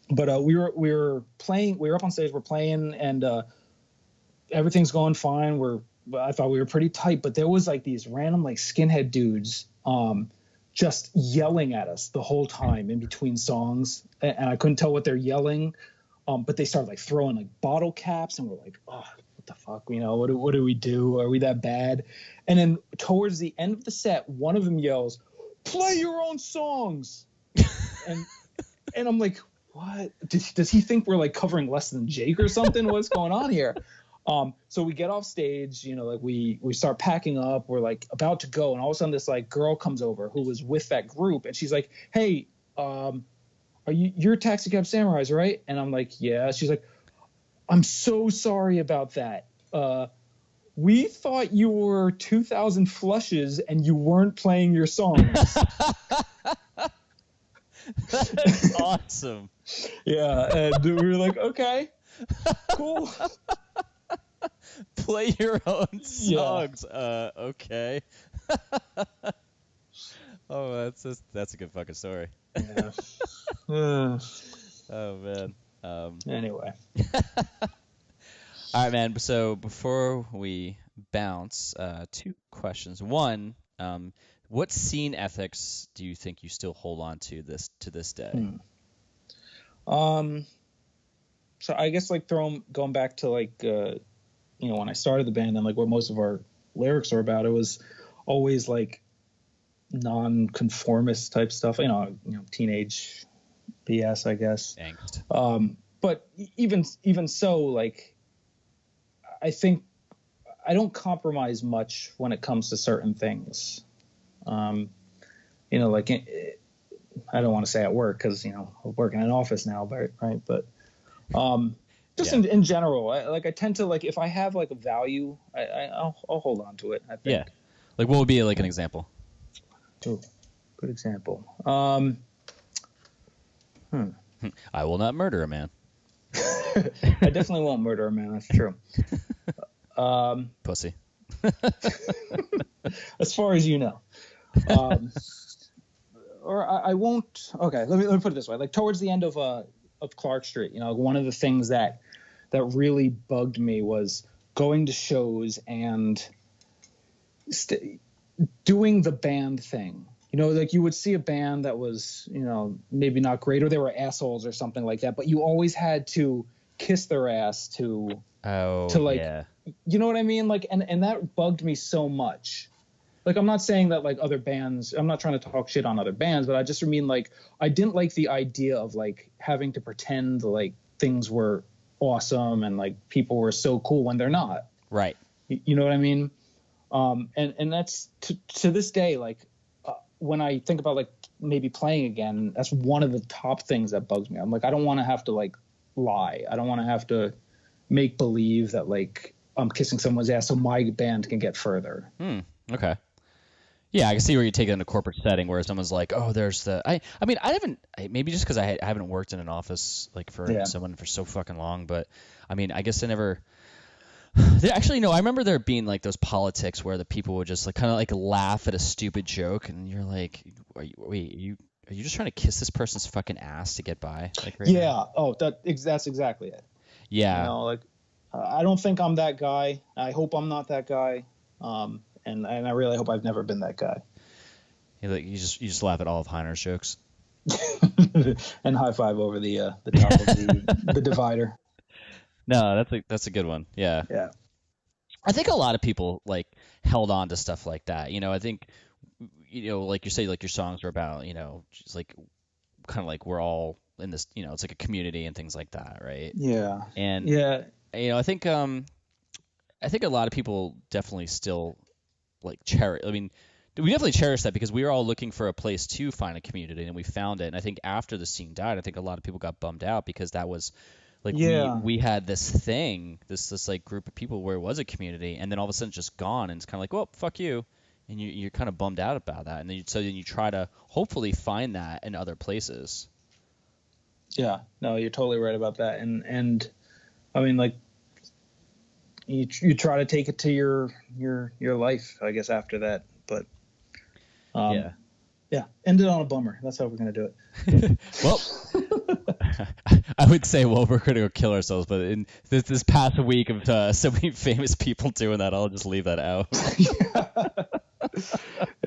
But we were playing. We were up on stage. We're playing, and everything's going fine. I thought we were pretty tight, but there was like these random like skinhead dudes just yelling at us the whole time in between songs, and I couldn't tell what they're yelling. But they started like throwing like bottle caps, and we're like, oh, what the fuck? You know, what do we do? Are we that bad? And then towards the end of the set, one of them yells, "Play your own songs," and I'm like, what? Does he think we're like covering Less Than Jake or something? What's going on here? So we get off stage, you know, like we start packing up. We're like about to go, and all of a sudden this like girl comes over who was with that group, and she's like, "Hey, you're Taxicab Samurais, right?" And I'm like, "Yeah." She's like, "I'm so sorry about that. We thought you were 2,000 flushes and you weren't playing your songs." That's awesome. Yeah, and we were like, okay, cool. Play your own songs. Yeah. Okay. Oh, that's a good fucking story. Yeah. Oh man. Anyway. All right, man. So before we bounce, 2 questions. One, what scene ethics do you think you still hold on to this day? So I guess like going back to like you know, when I started the band and like what most of our lyrics are about, it was always like non-conformist type stuff. You know, teenage BS, I guess. Angst. But even so, like I think I don't compromise much when it comes to certain things. You know, like I don't want to say at work because, you know, I work in an office now, right? But just in general, I tend to like if I have like a value, I'll hold on to it. I think. Yeah. Like what would be like an example? Oh, good example. I will not murder a man. I definitely won't murder a man. That's true. Pussy. As far as you know. Or I won't. Okay, let me put it this way. Like towards the end of Clark Street, you know, one of the things that really bugged me was going to shows and doing the band thing. You know, like you would see a band that was, you know, maybe not great or they were assholes or something like that, but you always had to kiss their ass to like, yeah. You know what I mean? Like, and that bugged me so much. Like, I'm not saying that like other bands, I'm not trying to talk shit on other bands, but I just mean like, I didn't like the idea of like having to pretend like things were awesome and like people were so cool when they're not. Right. You know what I mean? And that's to this day, like when I think about like maybe playing again, that's one of the top things that bugs me. I'm like, I don't want to have to like lie. I don't want to have to make believe that like I'm kissing someone's ass so my band can get further. Okay. Yeah, I can see where you take it in a corporate setting where someone's like, "Oh, there's the." I mean, I haven't maybe just because I haven't worked in an office like for Yeah. someone for so fucking long, but I mean, I guess I never. Actually, no, I remember there being like those politics where the people would just like kind of like laugh at a stupid joke, and you're like, wait, are you just trying to kiss this person's fucking ass to get by, like right Yeah. now? Oh, that's exactly it. Yeah, Like I don't think I'm that guy. I hope I'm not that guy. And I really hope I've never been that guy. you just laugh at all of Heiner's jokes. And high five over the top of the divider. No, that's a good one. Yeah. Yeah. I think a lot of people like held on to stuff like that. I think like you say, like your songs are about, just like kind of like we're all in this, it's like a community and things like that, right? Yeah. And Yeah. I think a lot of people definitely still like cherish. I mean, we definitely cherish that because we were all looking for a place to find a community and we found it. And I think after the scene died, I think a lot of people got bummed out because that was like Yeah. we had this thing, this like group of people where it was a community, and then all of a sudden it's just gone, and it's kind of like, well, fuck you, and you're kind of bummed out about that, and then you try to hopefully find that in other places. Yeah. No, you're totally right about that. And I mean, like you try to take it to your life, I guess, after that, but yeah, ended on a bummer. That's how we're gonna do it. Well, I would say, well, we're gonna go kill ourselves, but in this past week of so many famous people doing that, I'll just leave that out.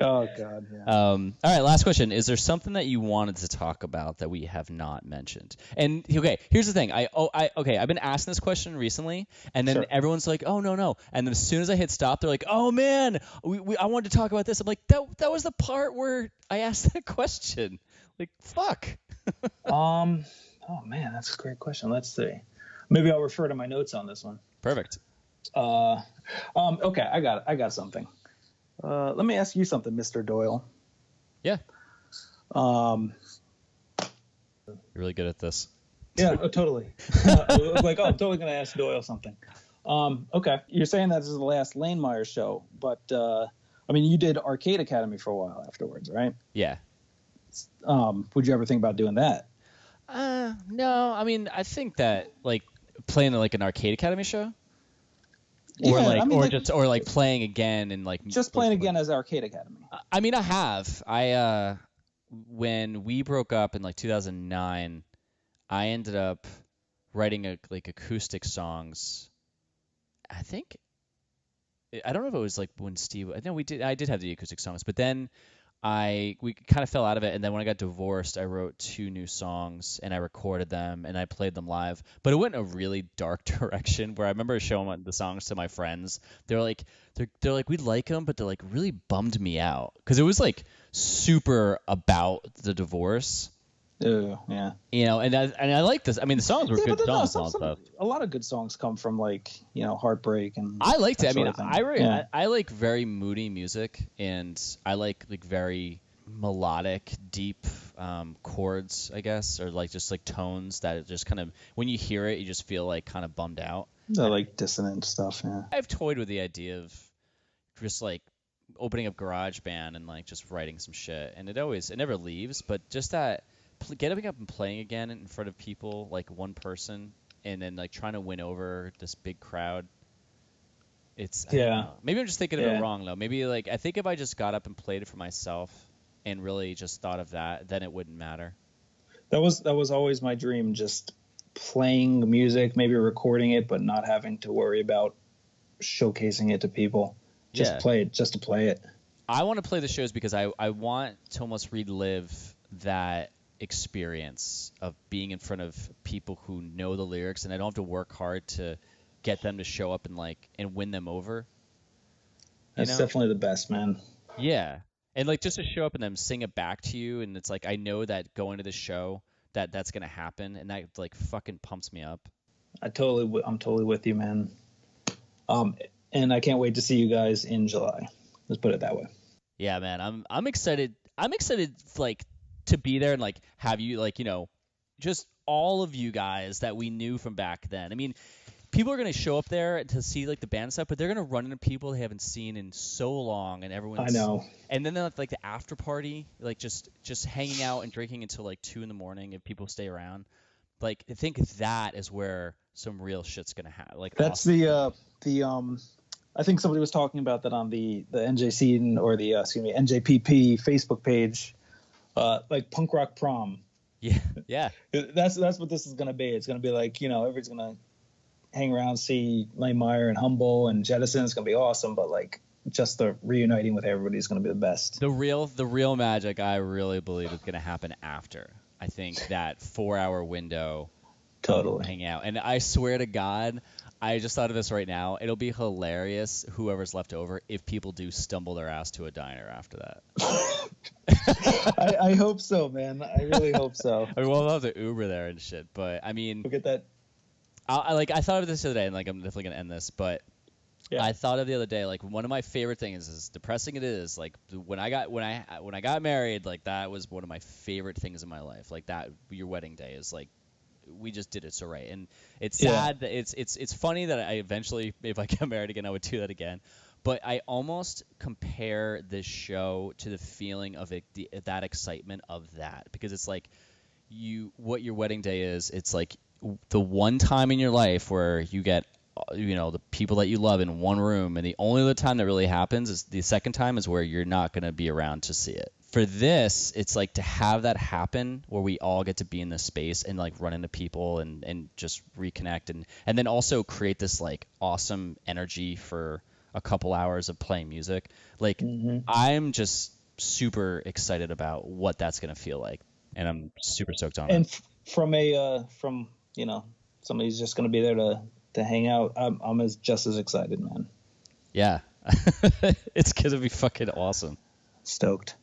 Oh God. Yeah. All right, last question. Is there something that you wanted to talk about that we have not mentioned? And okay, here's the thing. I've been asking this question recently, and then everyone's like, "Oh no!" And then as soon as I hit stop, they're like, "Oh man, I wanted to talk about this." I'm like, "That was the part where I asked that question." Like, fuck. Oh man, that's a great question. Let's see. Maybe I'll refer to my notes on this one. Perfect. Okay, I got something. Let me ask you something, Mr. Doyle. Yeah. You're really good at this. Yeah, totally. I'm totally going to ask Doyle something. Okay, you're saying that this is the last Lane Meyer show, but I mean, you did Arcade Academy for a while afterwards, right? Yeah. Would you ever think about doing that? No. I mean, I think that like playing like an Arcade Academy show. Or playing again and like just playing again as Arcade Academy. I mean, I have. When we broke up in like 2009, I ended up writing like acoustic songs. I think I don't know if it was like when Steve. I did have the acoustic songs, but then we kind of fell out of it, and then when I got divorced, I wrote 2 new songs and I recorded them and I played them live. But it went in a really dark direction where I remember showing the songs to my friends. They're like we like them, but they're like really bummed me out because it was like super about the divorce. Yeah. And I like this. I mean, the songs were good songs and all stuff. A lot of good songs come from like heartbreak and. I liked it. I mean, I like very moody music, and I like very melodic, deep chords, I guess, or like just like tones that just kind of when you hear it, you just feel like kind of bummed out. I like dissonant stuff. Yeah. I've toyed with the idea of just like opening up GarageBand and like just writing some shit, and it never leaves, but just that. Getting up and playing again in front of people, like one person, and then like trying to win over this big crowd. It's maybe I'm just thinking of it wrong though. Maybe like I think if I just got up and played it for myself and really just thought of that, then it wouldn't matter. That was always my dream, just playing the music, maybe recording it, but not having to worry about showcasing it to people. Just play it, just to play it. I want to play the shows because I want to almost relive that experience of being in front of people who know the lyrics, and I don't have to work hard to get them to show up and win them over. That's definitely the best, man. Yeah. And like just to show up and them sing it back to you, and it's like I know that going to the show that's gonna happen, and that like fucking pumps me up. I'm totally with you, man. And I can't wait to see you guys in July. Let's put it that way. Yeah, man. I'm excited. I'm excited like to be there and like have you like just all of you guys that we knew from back then. I mean, people are gonna show up there to see like the band stuff, but they're gonna run into people they haven't seen in so long, and everyone's. I know. And then like the after party, like just hanging out and drinking until like 2 a.m. if people stay around. Like I think that is where some real shit's gonna happen. Like that's awesome. I think somebody was talking about that on the NJC or the NJPP Facebook page, like punk rock prom. Yeah. That's what this is gonna be. It's gonna be like, everybody's gonna hang around, see Lane Meyer and Humble and Jettison. It's gonna be awesome, but like just the reuniting with everybody is gonna be the best. The real magic, I really believe, is gonna happen after. I think that 4-hour window. Totally. Hang out. And I swear to God, I just thought of this right now. It'll be hilarious, whoever's left over, if people do stumble their ass to a diner after that. I hope so, man. I really hope so. I mean, we'll have to Uber there and shit, but I mean, look at that. I thought of this the other day, and like I'm definitely gonna end this, but yeah. I thought of the other day, like one of my favorite things, as depressing it is, like when I got married, like that was one of my favorite things in my life. Like that, your wedding day is like. We just did it so right, and it's sad that it's funny that I eventually, if I get married again, I would do that again. But I almost compare this show to the feeling of it, that excitement of that, because it's like what your wedding day is. It's like the one time in your life where you get the people that you love in one room, and the only other time that really happens is the second time is where you're not going to be around to see it. For this, it's like to have that happen where we all get to be in this space and like run into people and just reconnect and then also create this like awesome energy for a couple hours of playing music. Like I'm just super excited about what that's going to feel like, and I'm super stoked on it. And from somebody's just going to be there to hang out, I'm just as excited, man. Yeah. It's going to be fucking awesome. Stoked.